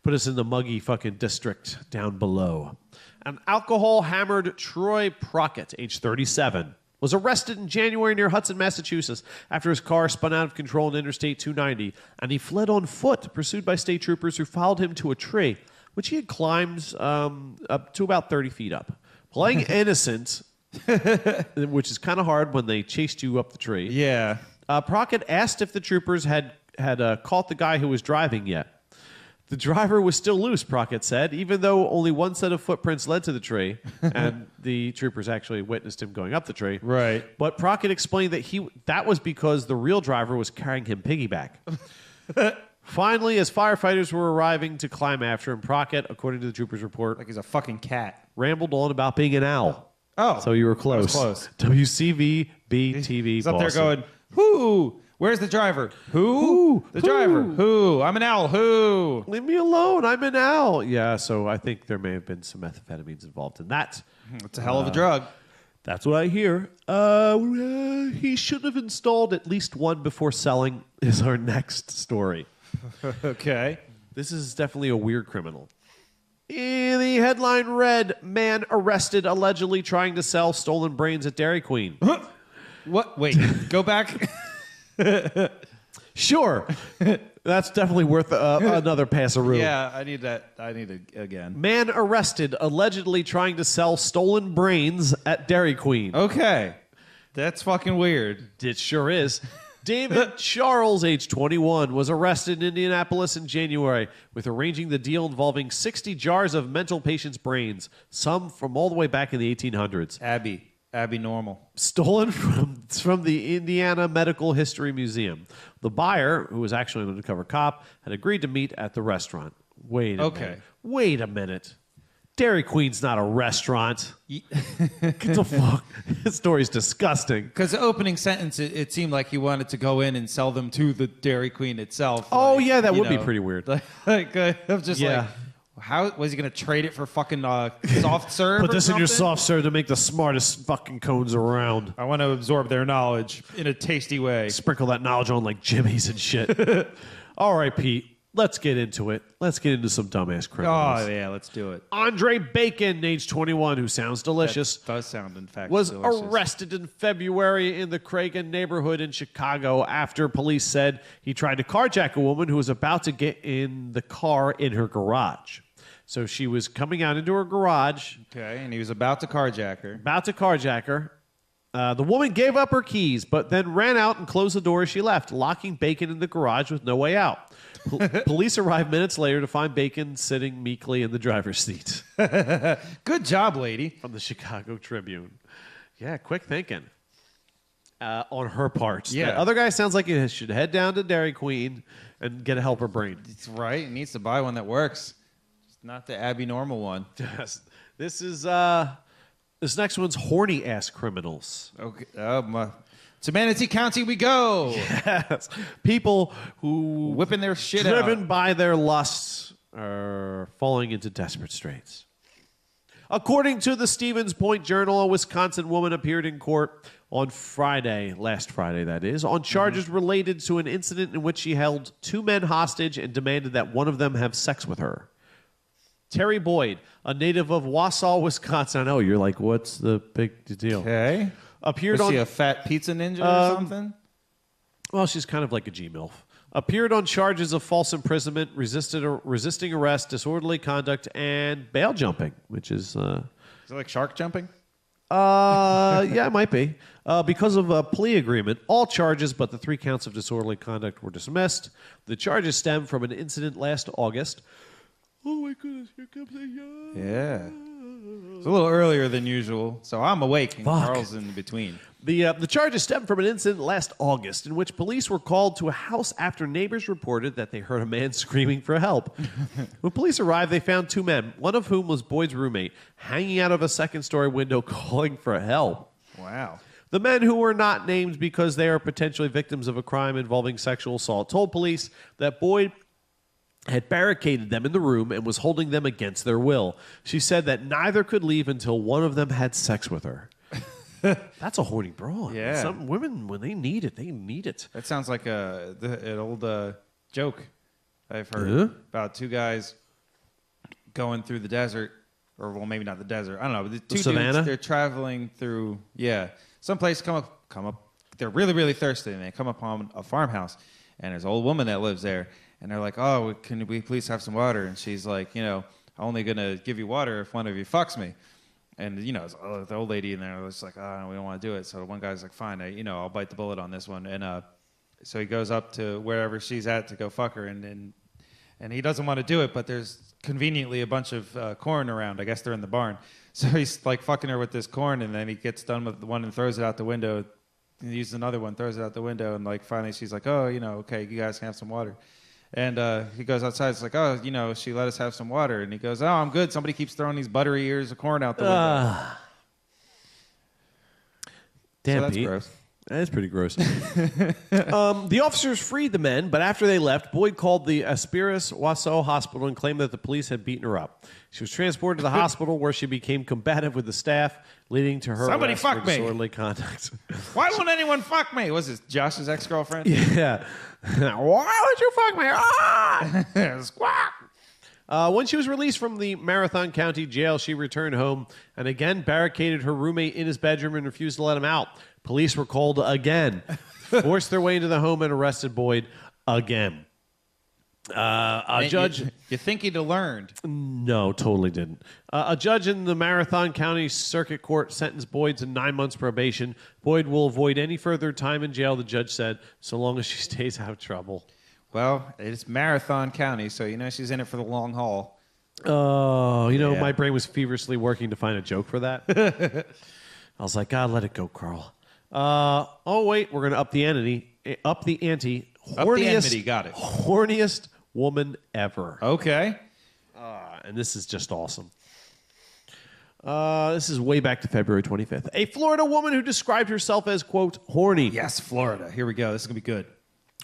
Put us in the muggy fucking district down below. An alcohol-hammered Troy Prockett, age 37, was arrested in January near Hudson, Massachusetts, after his car spun out of control on Interstate 290, and he fled on foot, pursued by state troopers who followed him to a tree, which he had climbed up to about 30 feet up. Playing innocent, which is kind of hard when they chased you up the tree. Yeah. Prockett asked if the troopers had caught the guy who was driving yet. The driver was still loose, Prockett said, even though only one set of footprints led to the tree, and the troopers actually witnessed him going up the tree. Right. But Prockett explained that that was because the real driver was carrying him piggyback. Finally, as firefighters were arriving to climb after him, Prockett, according to the trooper's report, Like he's a fucking cat. rambled on about being an owl. Oh. So you were close. I was close. WCVB-TV He's up there Boston. going, whoo! Where's the driver? Who? The driver. Who? I'm an owl. Who? Leave me alone. I'm an owl. Yeah, so I think there may have been some methamphetamines involved in that. It's a hell of a drug. That's what I hear. He should have installed at least one before selling is our next story. Okay. This is definitely a weird criminal. The headline read, man arrested allegedly trying to sell stolen brains at Dairy Queen. What? Wait. Go back. Sure. That's definitely worth another pass-a-roo. Yeah, I need that. I need it again. Man arrested allegedly trying to sell stolen brains at Dairy Queen. Okay. That's fucking weird. It sure is. David Charles, age 21, was arrested in Indianapolis in January with arranging the deal involving 60 jars of mental patients' brains, some from all the way back in the 1800s. Abby Normal. Stolen from the Indiana Medical History Museum. The buyer, who was actually an undercover cop, had agreed to meet at the restaurant. Wait a minute. Dairy Queen's not a restaurant. Get the fuck. This story's disgusting. Because the opening sentence, it seemed like he wanted to go in and sell them to the Dairy Queen itself. Oh, yeah, that would be pretty weird. I'm just like, how was he going to trade it for fucking soft serve? Put this in your soft serve to make the smartest fucking cones around. I want to absorb their knowledge in a tasty way. Sprinkle that knowledge on like jimmies and shit. All right, Pete. Let's get into it. Let's get into some dumbass criminals. Oh, yeah, let's do it. Andre Bacon, age 21, who sounds delicious, That does sound, in fact, was delicious. arrested in February in the Cragen neighborhood in Chicago after police said he tried to carjack a woman who was about to get in the car in her garage. So she was coming out into her garage. Okay, and he was about to carjack her. The woman gave up her keys, but then ran out and closed the door as she left, locking Bacon in the garage with no way out. Police arrived minutes later to find Bacon sitting meekly in the driver's seat. Good job, lady. From the Chicago Tribune. Yeah, quick thinking on her part. Yeah. The other guy sounds like he should head down to Dairy Queen and get a helper brain. It's right. He needs to buy one that works. Just not the Abby Normal one. Yes. This next one's horny ass criminals. Okay. To Manatee County we go. Yes. People who Whipping their shit driven out. by their lusts are falling into desperate straits. According to the Stevens Point Journal, a Wisconsin woman appeared in court on last Friday that is, on charges related to an incident in which she held two men hostage and demanded that one of them have sex with her. Terry Boyd, a native of Wausau, Wisconsin. I know, you're like, what's the big deal? Okay. Appeared Was on she a fat pizza ninja or something? Well, she's kind of like a G-MILF. Appeared on charges of false imprisonment, resisting arrest, disorderly conduct, and bail jumping, which is... Is it like shark jumping? Yeah, it might be. Because of a plea agreement, all charges but the 3 counts of disorderly conduct were dismissed. The charges stem from an incident last August. Oh, my goodness. Here comes a yawn. Yeah. It's a little earlier than usual, so I'm awake and Fuck. Carl's in between. The charges stemmed from an incident last August in which police were called to a house after neighbors reported that they heard a man screaming for help. When police arrived, they found two men, one of whom was Boyd's roommate, hanging out of a second-story window calling for help. Wow. The men, who were not named because they are potentially victims of a crime involving sexual assault, told police that Boyd had barricaded them in the room and was holding them against their will. She said that neither could leave until one of them had sex with her. That's a horny broad. Yeah. Some women, when they need it, they need it. That sounds like an old joke I've heard about two guys going through the desert, or well, maybe not the desert. I don't know. The two savannah? dudes, they're traveling through, someplace. Come up. They're really, really thirsty, and they come upon a farmhouse, and there's an old woman that lives there, and they're like, "Oh, can we please have some water?" And she's like, "I'm only gonna give you water if one of you fucks me." And, the old lady in there was like, "Oh, we don't want to do it." So one guy's like, "Fine, I'll bite the bullet on this one." And so he goes up to wherever she's at to go fuck her. And he doesn't want to do it, but there's conveniently a bunch of corn around. I guess they're in the barn. So he's like fucking her with this corn. And then he gets done with the one and throws it out the window. He uses another one, throws it out the window. And like finally she's like, "Oh, okay, you guys can have some water." And he goes outside. It's like, "Oh, she let us have some water." And he goes, "Oh, I'm good. Somebody keeps throwing these buttery ears of corn out the window." Damn, so that's Pete. gross. That is pretty gross. The officers freed the men, but after they left, Boyd called the Aspiris Wasso Hospital and claimed that the police had beaten her up. She was transported to the hospital, where she became combative with the staff, leading to her Somebody arrest fuck for me. disorderly conduct. Why won't anyone fuck me? Was this Josh's ex-girlfriend? Yeah. Why would you fuck me? Ah! Squawk! When she was released from the Marathon County Jail, she returned home and again barricaded her roommate in his bedroom and refused to let him out. Police were called again, forced their way into the home, and arrested Boyd again. A judge... You think he'd have learned. No, totally didn't. A judge in the Marathon County Circuit Court sentenced Boyd to 9 months probation. Boyd will avoid any further time in jail, the judge said, so long as she stays out of trouble. Well, it's Marathon County, so she's in it for the long haul. Oh, Yeah. my brain was feverishly working to find a joke for that. I was like, God, let it go, Carl. Oh, wait, we're going to up the ante. Up the ante. Enmity, got it. Horniest woman ever. Okay. And this is just awesome. This is way back to February 25th. A Florida woman who described herself as, quote, horny. Yes, Florida. Here we go. This is going to be good.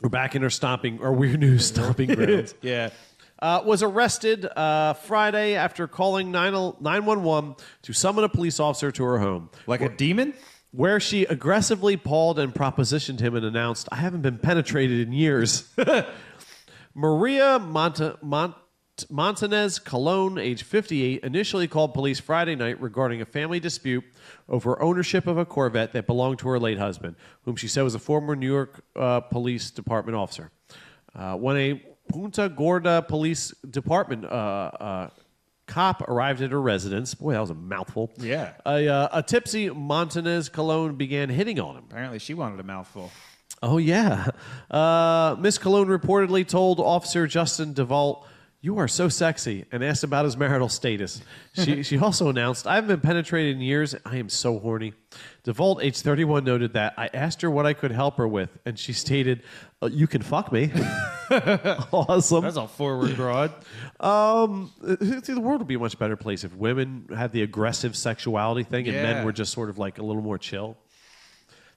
We're back in her weird news stomping grounds. Yeah. Was arrested Friday after calling 911 to summon a police officer to her home. Like a demon? Where she aggressively pawed and propositioned him and announced, "I haven't been penetrated in years." Maria Montanez Colon, age 58, initially called police Friday night regarding a family dispute over ownership of a Corvette that belonged to her late husband, whom she said was a former New York Police Department officer. When a Punta Gorda Police Department cop arrived at her residence, boy, that was a mouthful. Yeah. A tipsy Montanez Colon began hitting on him. Apparently she wanted a mouthful. Oh, yeah. Miss Colon reportedly told Officer Justin DeVault, "You are so sexy," and asked about his marital status. She also announced, "I haven't been penetrated in years. I am so horny." DeVault, age 31, noted that, "I asked her what I could help her with, and she stated, you can fuck me." Awesome. That's a forward broad. The world would be a much better place if women had the aggressive sexuality thing and men Yeah. were just sort of like a little more chill.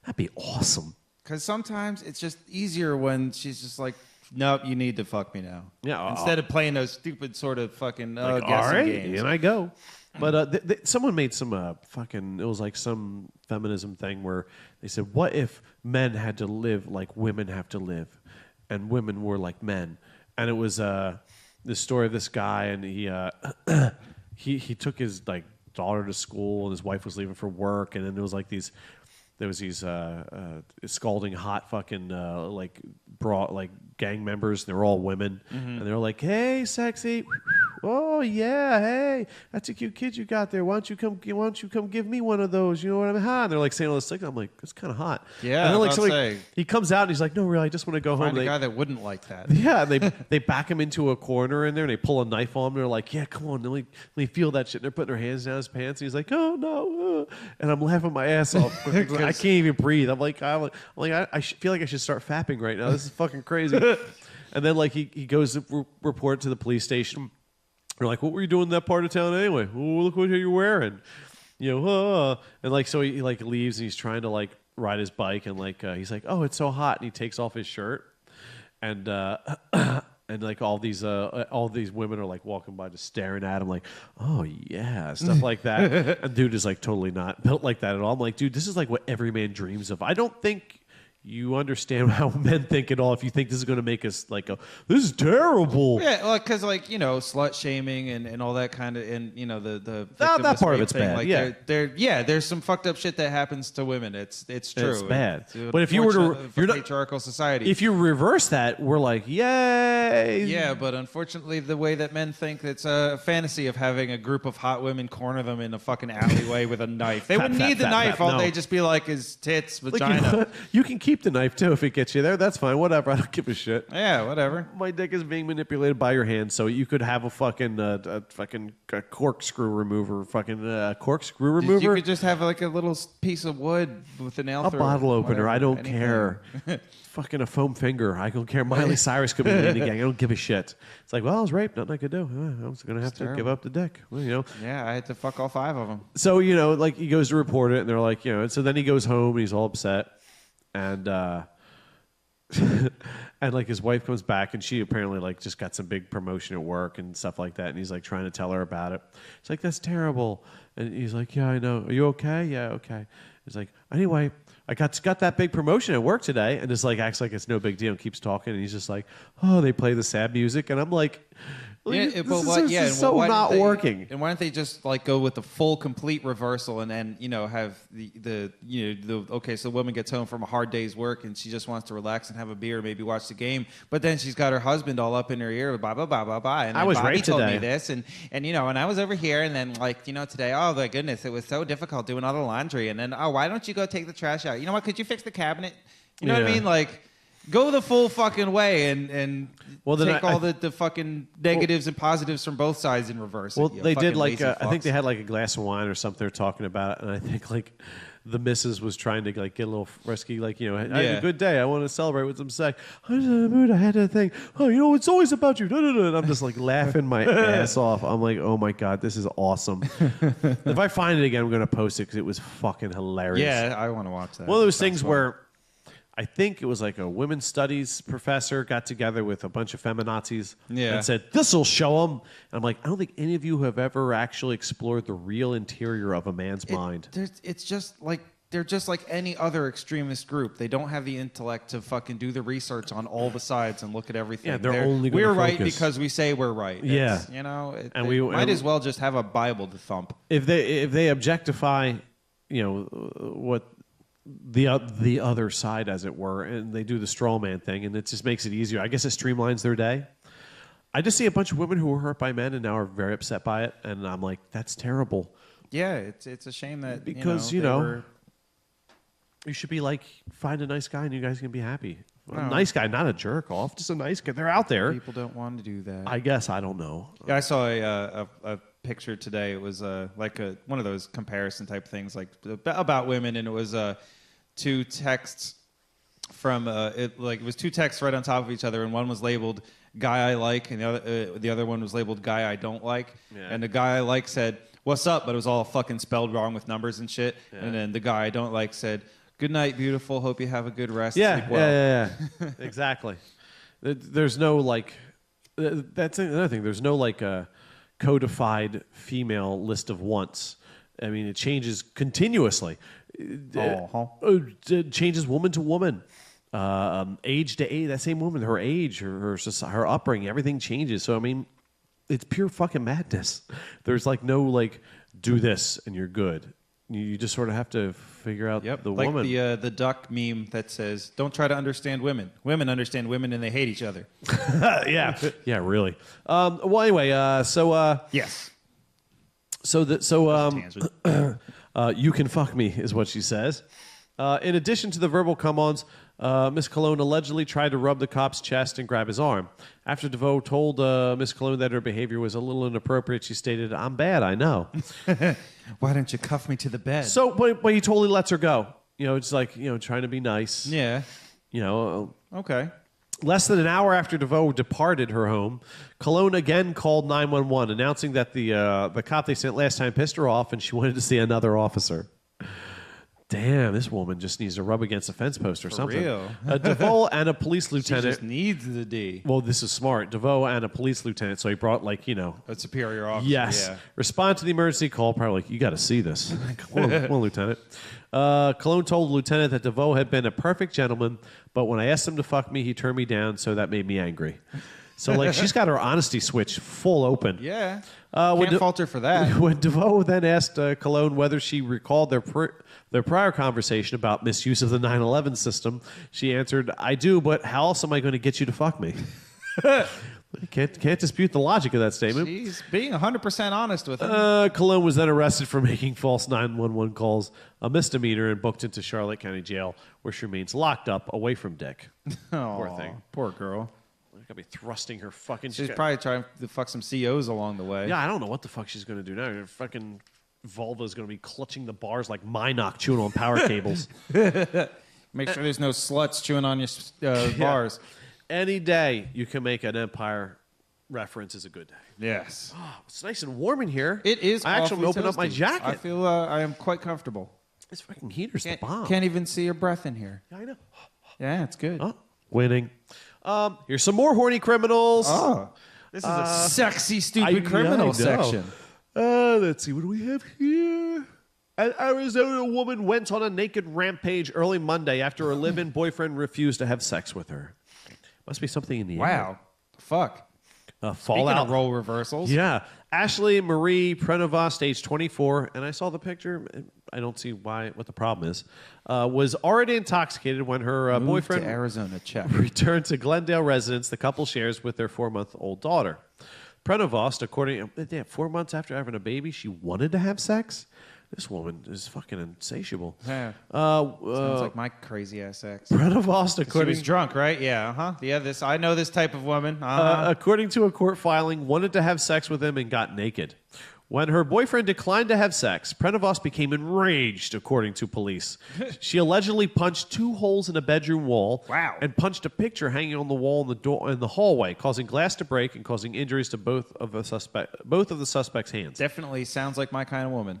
That'd be awesome. Because sometimes it's just easier when she's just like, "Nope, you need to fuck me now." Yeah. Instead of playing those stupid sort of fucking Like, guessing all right, games. and I go. But someone made some it was like some feminism thing where they said, what if men had to live like women have to live and women were like men? And it was the story of this guy, and he took his like daughter to school, and his wife was leaving for work, and then there was these scalding hot fucking like gang members, and they were all women, and they were like, "Hey, sexy," oh yeah, hey, that's a cute kid you got there. Why don't you come give me one of those? You know what I mean? Huh? And they're like saying all this stuff. I'm like, it's kind of hot. Yeah, and then, like, I'll so, like, say. he comes out and he's like, no, really, I just want to go home. Find a guy that wouldn't like that. Yeah, they back him into a corner in there and they pull a knife on him. They're like, yeah, come on, let me feel that shit. And they're putting their hands down his pants. And he's like, oh no, and I'm laughing my ass off. I can't even breathe. I'm like, I feel like I should start fapping right now. This is fucking crazy. And then like he goes to report to the police station. They're like, what were you doing in that part of town anyway? Oh, look what you're wearing. You know, and like so he like leaves and he's trying to like ride his bike and like he's like, oh, it's so hot, and he takes off his shirt and and like all these women are like walking by just staring at him like, oh yeah, stuff like that. And dude is like totally not built like that at all. I'm like, dude, this is like what every man dreams of. I don't think you understand how men think at all if you think this is going to make us like, this is terrible. Yeah, like because like slut shaming and all that kind of and the that part of it's thing. bad. Like, yeah, there's some fucked up shit that happens to women. It's true. It's bad. It's but if you were to you're patriarchal society. If you reverse that, we're like, yay. Yeah, but unfortunately, the way that men think, it's a fantasy of having a group of hot women corner them in a fucking alleyway with a knife. They wouldn't need the knife. All they just be like his tits, vagina. Like, you can keep the knife too if it gets you there. That's fine. Whatever. I don't give a shit. Yeah, whatever. My dick is being manipulated by your hand, so you could have a fucking corkscrew remover. Corkscrew remover. You could just have like a little piece of wood with a nail. A bottle opener. Whatever, I don't anything. care. Fucking a foam finger. I don't care. Miley Cyrus could be in the gang. I don't give a shit. It's like, well, I was raped. Nothing I could do. I was going to have to give up the dick. Well, Yeah, I had to fuck all 5 of them. So, like he goes to report it, and they're like, and so then he goes home, and he's all upset. And and like his wife comes back, and she apparently like just got some big promotion at work and stuff like that. And he's like trying to tell her about it. It's like, that's terrible. And he's like, yeah, I know. Are you okay? Yeah, okay. He's like, anyway, I got that big promotion at work today, and just like acts like it's no big deal and keeps talking. And he's just like, oh, they play the sad music, and I'm like, this is so not working. And why don't they just like go with the full, complete reversal, and then have okay, so the woman gets home from a hard day's work, and she just wants to relax and have a beer, maybe watch the game, but then she's got her husband all up in her ear, blah blah blah blah blah. And I was Bobby raped told today. me this, and I was over here, and then today, oh my goodness, it was so difficult doing all the laundry, and then why don't you go take the trash out? You know what? Could you fix the cabinet? You know what I mean? Like, go the full fucking way and take all the fucking negatives and positives from both sides and reverse it. Well, they did like I think they had like a glass of wine or something they're talking about, and I think like the missus was trying to like get a little frisky, like I had a good day, I want to celebrate with some sex. I was in the mood. I had to think, it's always about you. And I'm just like laughing my ass off. I'm like, oh my god, this is awesome. If I find it again, I'm gonna post it because it was fucking hilarious. Yeah, I want to watch that. One of those things where I think it was like a women's studies professor got together with a bunch of feminazis and said, this will show them. And I'm like, I don't think any of you have ever actually explored the real interior of a man's mind. It's just like, they're just like any other extremist group. They don't have the intellect to fucking do the research on all the sides and look at everything. Yeah, we're right because we say we're right. Yeah. And we might as well just have a Bible to thump. If they objectify, what the other side, as it were, and they do the straw man thing, and it just makes it easier. I guess it streamlines their day. I just see a bunch of women who were hurt by men and now are very upset by it, and I'm like, that's terrible. Yeah, it's a shame that because you should be like, find a nice guy and you guys can be happy. A nice guy, not a jerk off, just a nice guy. They're out there. People don't want to do that. I guess I don't know. Yeah, I saw a picture today. It was like one of those comparison type things, like about women, and it was 2 texts from it was 2 texts right on top of each other, and one was labeled "guy I like," and the other one was labeled "guy I don't like." Yeah. And the guy I like said, "What's up?" but it was all fucking spelled wrong with numbers and shit. Yeah. And then the guy I don't like said, "Good night, beautiful. Hope you have a good rest." Yeah, Sleep well. yeah. Exactly. There's no like. That's another thing. There's no like codified female list of wants. I mean, it changes continuously. It changes woman to woman, age to age. That same woman, her age, her upbringing, everything changes. So I mean, it's pure fucking madness. There's like no like, do this and you're good. you just sort of have to figure out the like woman. the duck meme that says, "Don't try to understand women. Women understand women, and they hate each other." Yeah, really. Well, anyway, Yes. You can fuck me is what she says. In addition to the verbal come-ons, Miss Cologne allegedly tried to rub the cop's chest and grab his arm. After DeVoe told Miss Cologne that her behavior was a little inappropriate, she stated, "I'm bad, I know." Why don't you cuff me to the bed? So, but he totally lets her go. It's like, trying to be nice. Yeah. Okay. Less than an hour after DeVoe departed her home, Cologne again called 911, announcing that the cop they sent last time pissed her off and she wanted to see another officer. Damn, this woman just needs to rub against a fence post or something. Real. DeVoe and a police lieutenant. She just needs the D. Well, this is smart. DeVoe and a police lieutenant, so he brought a superior officer. Yes. Yeah. Respond to the emergency call. Probably you got to see this. Come on, Lieutenant. Cologne told the lieutenant that DeVoe had been a perfect gentleman, but when I asked him to fuck me, he turned me down, so that made me angry. So, she's got her honesty switch full open. Yeah. Can't falter for that. When DeVoe then asked Cologne whether she recalled their prior conversation about misuse of the 9/11 system, she answered, "I do, but how else am I going to get you to fuck me?" Can't dispute the logic of that statement. She's being 100% honest with him. Cologne was then arrested for making false 911 calls, a misdemeanor, and booked into Charlotte County Jail, where she remains locked up away from Dick. Poor thing. Poor girl. Gotta be thrusting her fucking... She's probably trying to fuck some COs along the way. Yeah, I don't know what the fuck she's going to do now. Her fucking vulva's going to be clutching the bars like Minoc chewing on power cables. Make sure there's no sluts chewing on your bars. Any day you can make an Empire reference is a good day. Yes. Oh, it's nice and warm in here. It is. I actually opened up my jacket. I feel I am quite comfortable. This fucking heater's the bomb. Can't even see your breath in here. Yeah, I know. Yeah, it's good. Oh, winning. Here's some more horny criminals. Oh, this is a sexy, stupid criminal section. Let's see. What do we have here? An Arizona woman went on a naked rampage early Monday after her live-in boyfriend refused to have sex with her. Must be something in the air. Wow. Fuck. Fallout. Speaking of role reversals. Yeah. Ashley Marie Prenovast, age 24, and I saw the picture. I don't see what the problem is. Was already intoxicated when her boyfriend to Arizona, check. returned to Glendale residence the couple shares with their 4-month-old daughter. Prenovast, according 4 months after having a baby, she wanted to have sex. This woman is fucking insatiable. Yeah. Sounds like my crazy ass ex. Prenovast, She according was drunk, right? Yeah. Uh-huh. Yeah. I know this type of woman. according to a court filing, wanted to have sex with him and got naked. When her boyfriend declined to have sex, Prenovast became enraged, according to police. She allegedly punched 2 holes in a bedroom wall. Wow. And punched a picture hanging on the wall in the hallway, causing glass to break and causing injuries to both of the suspect's hands. Definitely sounds like my kind of woman.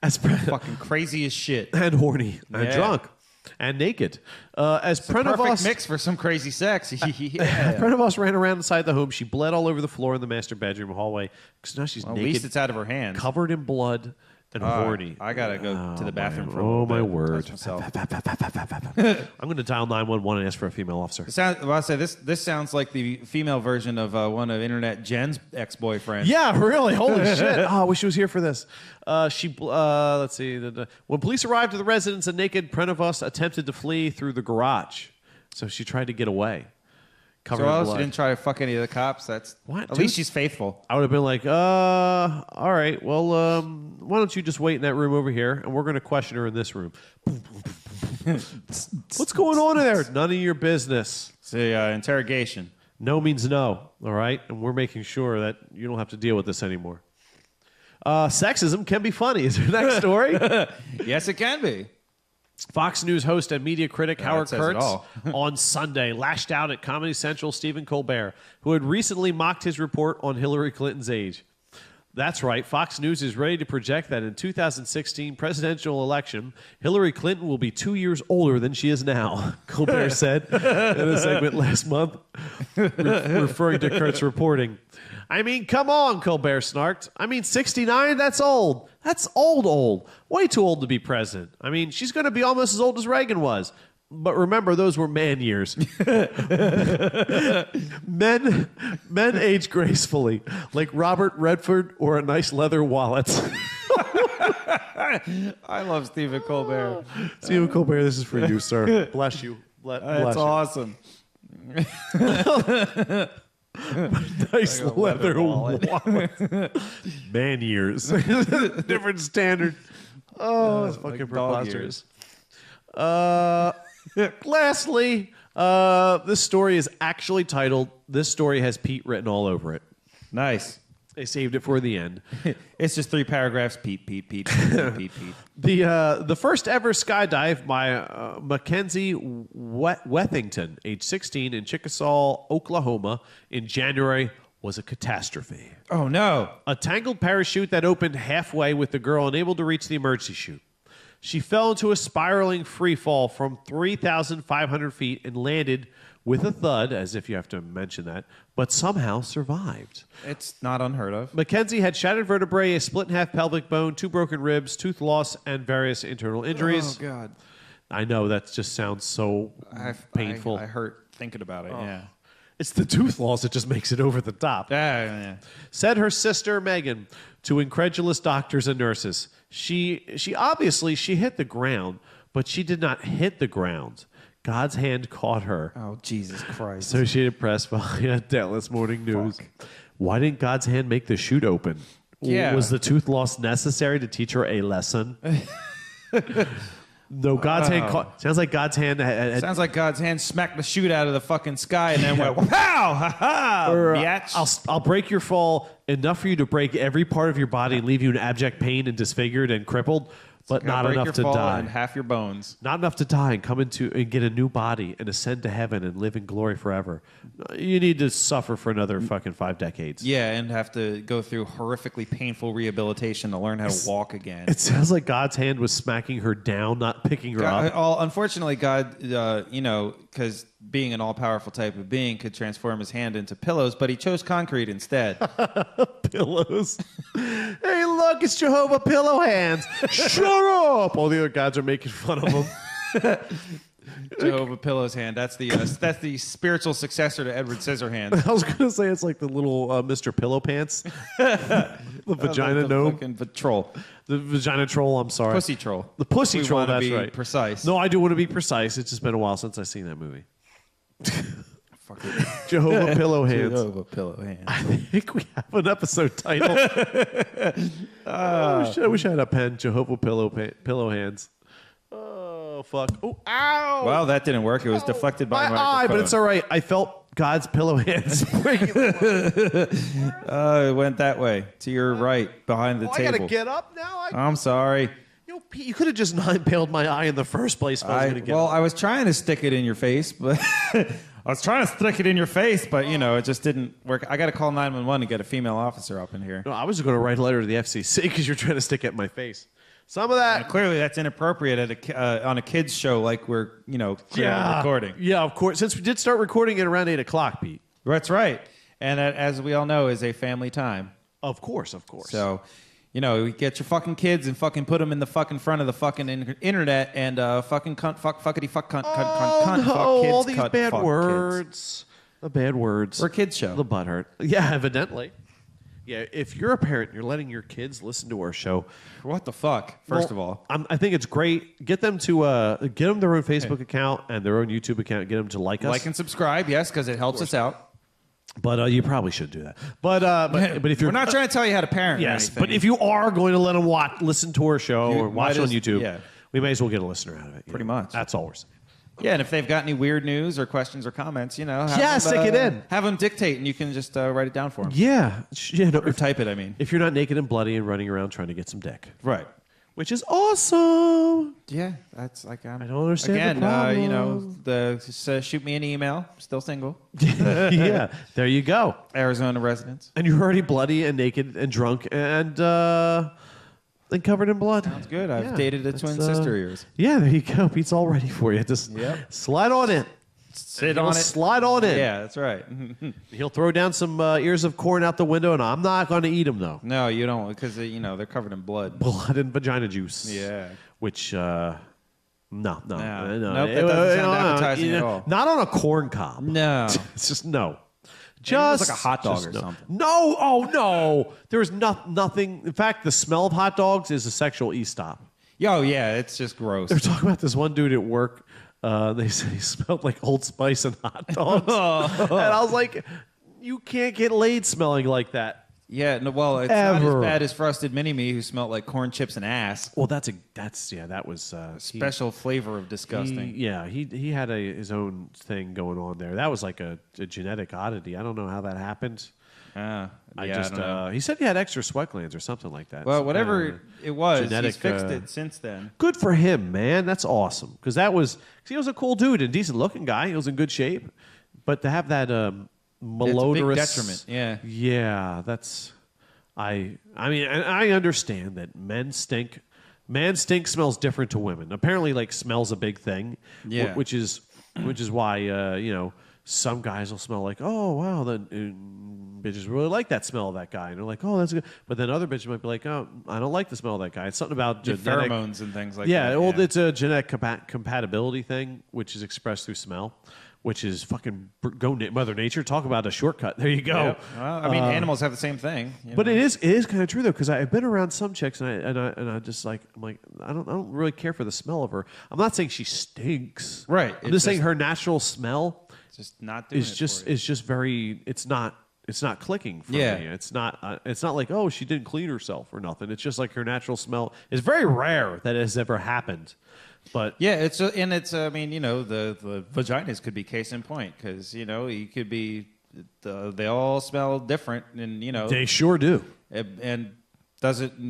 As Fucking crazy as shit. and horny and Yeah. drunk and naked. As Perfect Prenovast mix for some crazy sex. Yeah. Prenovast ran around inside the home. She bled all over the floor in the master bedroom hallway because now she's Well, at naked, least it's out of her hands. covered in blood and horny. I gotta go to the bathroom for a Oh little my bit. word! Touch myself. I'm going to dial 911 and ask for a female officer. I'll say this sounds like the female version of one of Internet Jen's ex-boyfriends. Yeah, really. Holy shit. Oh, I wish she was here for this. Let's see. When police arrived at the residence, a naked Prenovast attempted to flee through the garage. So she tried to get away. Covered So in else blood. she didn't try to fuck any of the cops. That's What, At dude? least she's faithful. I would have been like, all right, well, why don't you just wait in that room over here, and we're going to question her in this room. What's going on in there? None of your business. It's a interrogation. No means no, all right? And we're making sure that you don't have to deal with this anymore. Sexism can be funny. Is your next story? Yes, it can be. Fox News host and media critic Howard says it Kurtz all. on Sunday lashed out at Comedy Central Stephen Colbert, who had recently mocked his report on Hillary Clinton's age. That's right, Fox News is ready to project that in 2016 presidential election, Hillary Clinton will be 2 years older than she is now, Colbert said in a segment last month, referring to Kurt's reporting. I mean, come on, Colbert snarked. I mean, 69? That's old. That's old. Way too old to be president. I mean, she's going to be almost as old as Reagan was. But remember, those were man years. Men age gracefully, like Robert Redford or a nice leather wallet. I love Stephen Colbert. Stephen Colbert, this is for you, sir. Bless you. Bless That's you. awesome. Nice Like a leather wallet. Man years. Different standard. Oh, it's fucking like dog preposterous. Lastly, this story is actually titled, "This Story Has Pete Written All Over It." Nice. They saved it for the end. It's just 3 paragraphs. Pete, Pete, Pete, Pete, Pete, Pete. The first ever skydive by Mackenzie Wethington, age 16, in Chickasaw, Oklahoma, in January was a catastrophe. Oh, no. A tangled parachute that opened halfway with the girl unable to reach the emergency chute. She fell into a spiraling free fall from 3,500 feet and landed with a thud, as if you have to mention that, but somehow survived. It's not unheard of. Mackenzie had shattered vertebrae, a split-in-half pelvic bone, 2 broken ribs, tooth loss, and various internal injuries. Oh, God. I know, that just sounds so painful. I hurt thinking about it, yeah. It's the tooth loss that just makes it over the top. Yeah. Said her sister Megan to incredulous doctors and nurses. She obviously hit the ground, but she did not hit the ground. God's hand caught her. Oh, Jesus Christ. Associated Press, via Dallas Morning News. Why didn't God's hand make the chute open? Yeah. Was the tooth loss necessary to teach her a lesson? No, God's hand caught. Sounds like God's hand had Sounds like God's hand smacked the chute out of the fucking sky and then went, pow, ha ha, Or, biatch. I'll break your fall enough for you to break every part of your body and leave you in abject pain and disfigured and crippled, but not Break enough your to fall die. and half your bones. Not enough to die and come into and get a new body and ascend to heaven and live in glory forever. You need to suffer for another fucking 5 decades. Yeah, and have to go through horrifically painful rehabilitation to learn how to walk again. It sounds like God's hand was smacking her down, not picking her up. Unfortunately, God, because being an all-powerful type of being could transform his hand into pillows, but he chose concrete instead. Pillows. Hey, look, it's Jehovah Pillow Hands. Shut up! All the other gods are making fun of him. Jehovah Pillow's hand. That's the spiritual successor to Edward Scissorhands. I was going to say it's like the little Mr. Pillow Pants. The vagina the gnome. fucking troll. The vagina troll, I'm sorry. Pussy troll. The pussy We troll, wanna that's be right. precise. No, I do want to be precise. It's just been a while since I've seen that movie. Jehovah Pillow Hands. Jehovah Pillow Hands. I think we have an episode title. I wish I had a pen. Jehovah Pillow Hands. Oh, fuck. Oh, ow! Well, that didn't work. It was deflected by my my eye, but microphone. it's all right. I felt God's pillow hands breaking. It went that way to your right behind the I table. gotta get up now. I'm sorry. Pete, you could have just not impaled my eye in the first place. If I was gonna get up. I was trying to stick it in your face, but it just didn't work. I got to call 911 and get a female officer up in here. No, I was going to write a letter to the FCC because you're trying to stick it in my face. Some of that. Clearly, that's inappropriate at on a kids show like we're recording. Yeah, of course. Since we did start recording at around 8 o'clock, Pete. That's right, and that, as we all know, is a family time. Of course. So, you get your fucking kids and fucking put them in the fucking front of the fucking internet and fucking cunt, fuckity, fuck, cunt, cunt, fuck kids, all these cunt, bad fuck words. Kids. The bad words. We're a kids show. The butthurt. Yeah, evidently. Yeah, if you're a parent, you're letting your kids listen to our show. What the fuck? First of all, I think it's great. Get them to get them their own Facebook account and their own YouTube account. Get them to like us, like and subscribe, yes, because it helps us out. But you probably should do that. But if you're We're not trying to tell you how to parent. yes, or anything. but if you are going to let them listen to our show or watch might on as- YouTube, yeah. we may as well get a listener out of it. Pretty much. That's all we're saying. Yeah, and if they've got any weird news or questions or comments, Yeah, stick it in. Have them dictate, and you can just write it down for them. Yeah, Or type it, I mean. if you're not naked and bloody and running around trying to get some dick, Right. which is awesome. Yeah, that's like I don't understand the problem. Just shoot me an email. Still single. Yeah, there you go. Arizona residence. And you're already bloody and naked and drunk and covered in blood. Sounds good. I've Yeah, dated a that's, twin sister of yours. Yeah, there you go. Pete's all ready for you. Just slide on in. Sit He'll on it. slide on in. Yeah, that's right. He'll throw down some ears of corn out the window, and I'm not going to eat them, though. No, you don't, because they're covered in blood. Blood and vagina juice. Yeah. Which, no. Nope, that doesn't sound appetizing at all. Not on a corn cob. No. It's just no. Just like a hot dog or no. something. No, oh no. There's nothing. In fact, the smell of hot dogs is a sexual e-stop. Oh, yeah, it's just gross. They're talking about this one dude at work. They said he smelled like Old Spice and hot dogs. And I was like, you can't get laid smelling like that. Yeah, no, well, it's not as bad as Frosted Mini-Me, who smelled like corn chips and ass. Well, that was Special flavor of disgusting. He had his own thing going on there. That was like a genetic oddity. I don't know how that happened. I don't don't know. He said he had extra sweat glands or something like that. Well, whatever it was, genetic, he's fixed it since then. Good for him, man. That's awesome. Because he was a cool dude and decent looking guy. He was in good shape. But to have that malodorous It's a big detriment. Yeah. Yeah, that's I mean, and I understand that men stink. Man stink smells different to women. Apparently, like smell's a big thing. Yeah. Which is why some guys will smell like, oh wow, the bitches really like that smell of that guy, and they're like, oh, that's good. But then other bitches might be like, oh, I don't like the smell of that guy. It's something about genetic pheromones and things like that. Yeah, well, it's a genetic compatibility thing, which is expressed through smell. Which is fucking Mother Nature. Talk about a shortcut. There you go. Yeah. Well, I mean, animals have the same thing. But it is kind of true though, because I've been around some chicks and I just like I'm like I don't really care for the smell of her. I'm not saying she stinks. Right. I'm just saying her natural smell just not doing is just very. It's not clicking for me. It's not like, oh, she didn't clean herself or nothing. It's just like her natural smell is very rare that it has ever happened. But yeah, it's I mean, the vaginas could be case in point, because you could be they all smell different, and they sure do. And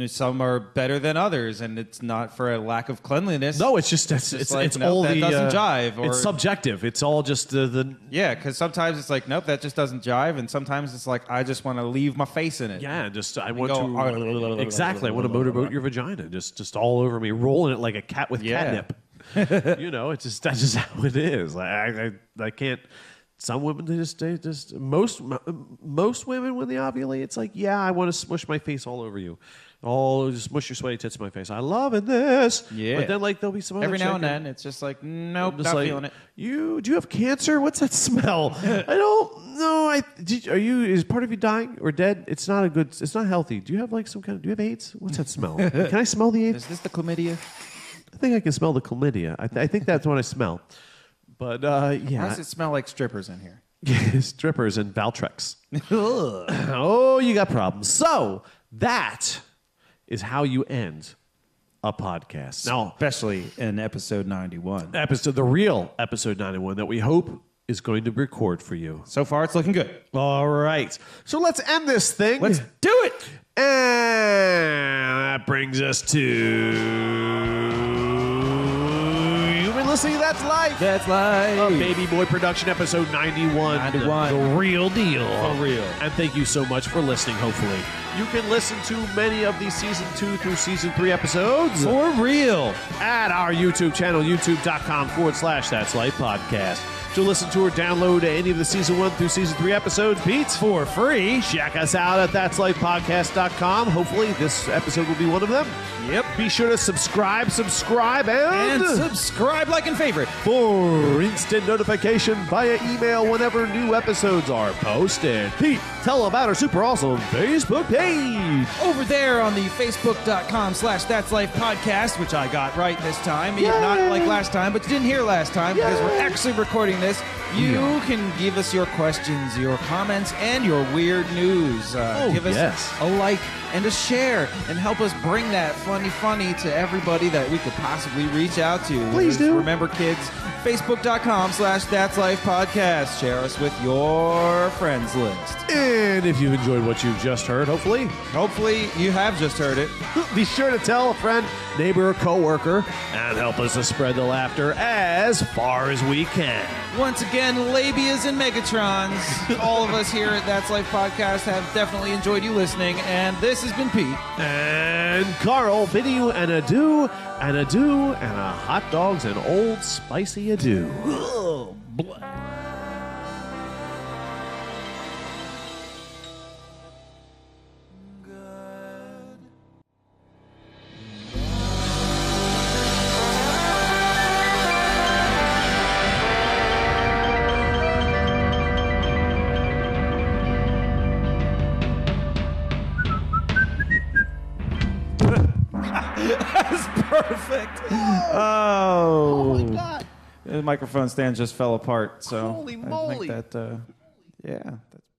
some are better than others, and it's not for a lack of cleanliness. No, it's just it's like, all that the doesn't jive. Or, it's subjective. It's all just the yeah, because sometimes it's like, nope, that just doesn't jive, and sometimes it's like, I just want to leave my face in it. Yeah, just I want to exactly. I want to motorboat your vagina, just all over me, rolling it like a cat with catnip. It's just that's just how it is. I can't. Some women they just most women when they ovulate, it's like, yeah, I want to smush my face all over you. Just smush your sweaty tits in my face. I love this. Yeah. But then like there'll be some other every now and chicken. then it's just like, nope, Just not like, feeling it. Do you have cancer? What's that smell? I don't know. Is part of you dying or dead? It's not healthy. Do you have like do you have AIDS? What's that smell? Can I smell the AIDS? Is this the chlamydia? I think I can smell the chlamydia. I think that's what I smell. But Why does it smell like strippers in here? Strippers and Valtrex. Oh, you got problems. So that is how you end a podcast. Now, especially in episode 91. The real episode 91 that we hope is going to record for you. So far, it's looking good. All right. So let's end this thing. Let's do it. And that brings us to... Listening to That's Life. That's Life. A Baby Boy production, episode 91. The real deal. For real. And thank you so much for listening, hopefully. You can listen to many of these Season 2 through Season 3 episodes. For real. At our YouTube channel, youtube.com/That's Life Podcast. To listen to or download any of the Season 1 through Season 3 episodes, Beats, for free. Check us out at that'slifepodcast.com. Hopefully this episode will be one of them. Yep. Be sure to subscribe, and subscribe, like, and favorite for instant notification via email whenever new episodes are posted. Pete, tell about our super awesome Facebook page. Over there on the facebook.com/That's Life Podcast, which I got right this time. Yay. Not like last time, but you didn't hear last time because we're actually recording this. You can give us your questions, your comments, and your weird news. Give us a like and a share and help us bring that funny to everybody that we could possibly reach out to. Please do. Remember, kids, facebook.com/That's Life Podcast. Share us with your friends list. And if you've enjoyed what you've just heard, hopefully you have just heard it. Be sure to tell a friend, neighbor, or coworker, and help us to spread the laughter as far as we can. Once again, Labias and Megatrons. All of us here at That's Life Podcast have definitely enjoyed you listening, and this has been Pete. And Carl, bidding you an adieu, and a hot dogs and Old Spicy adieu. Oh, was perfect. Oh my God. The microphone stand just fell apart. So Holy moly. I think that, yeah, that's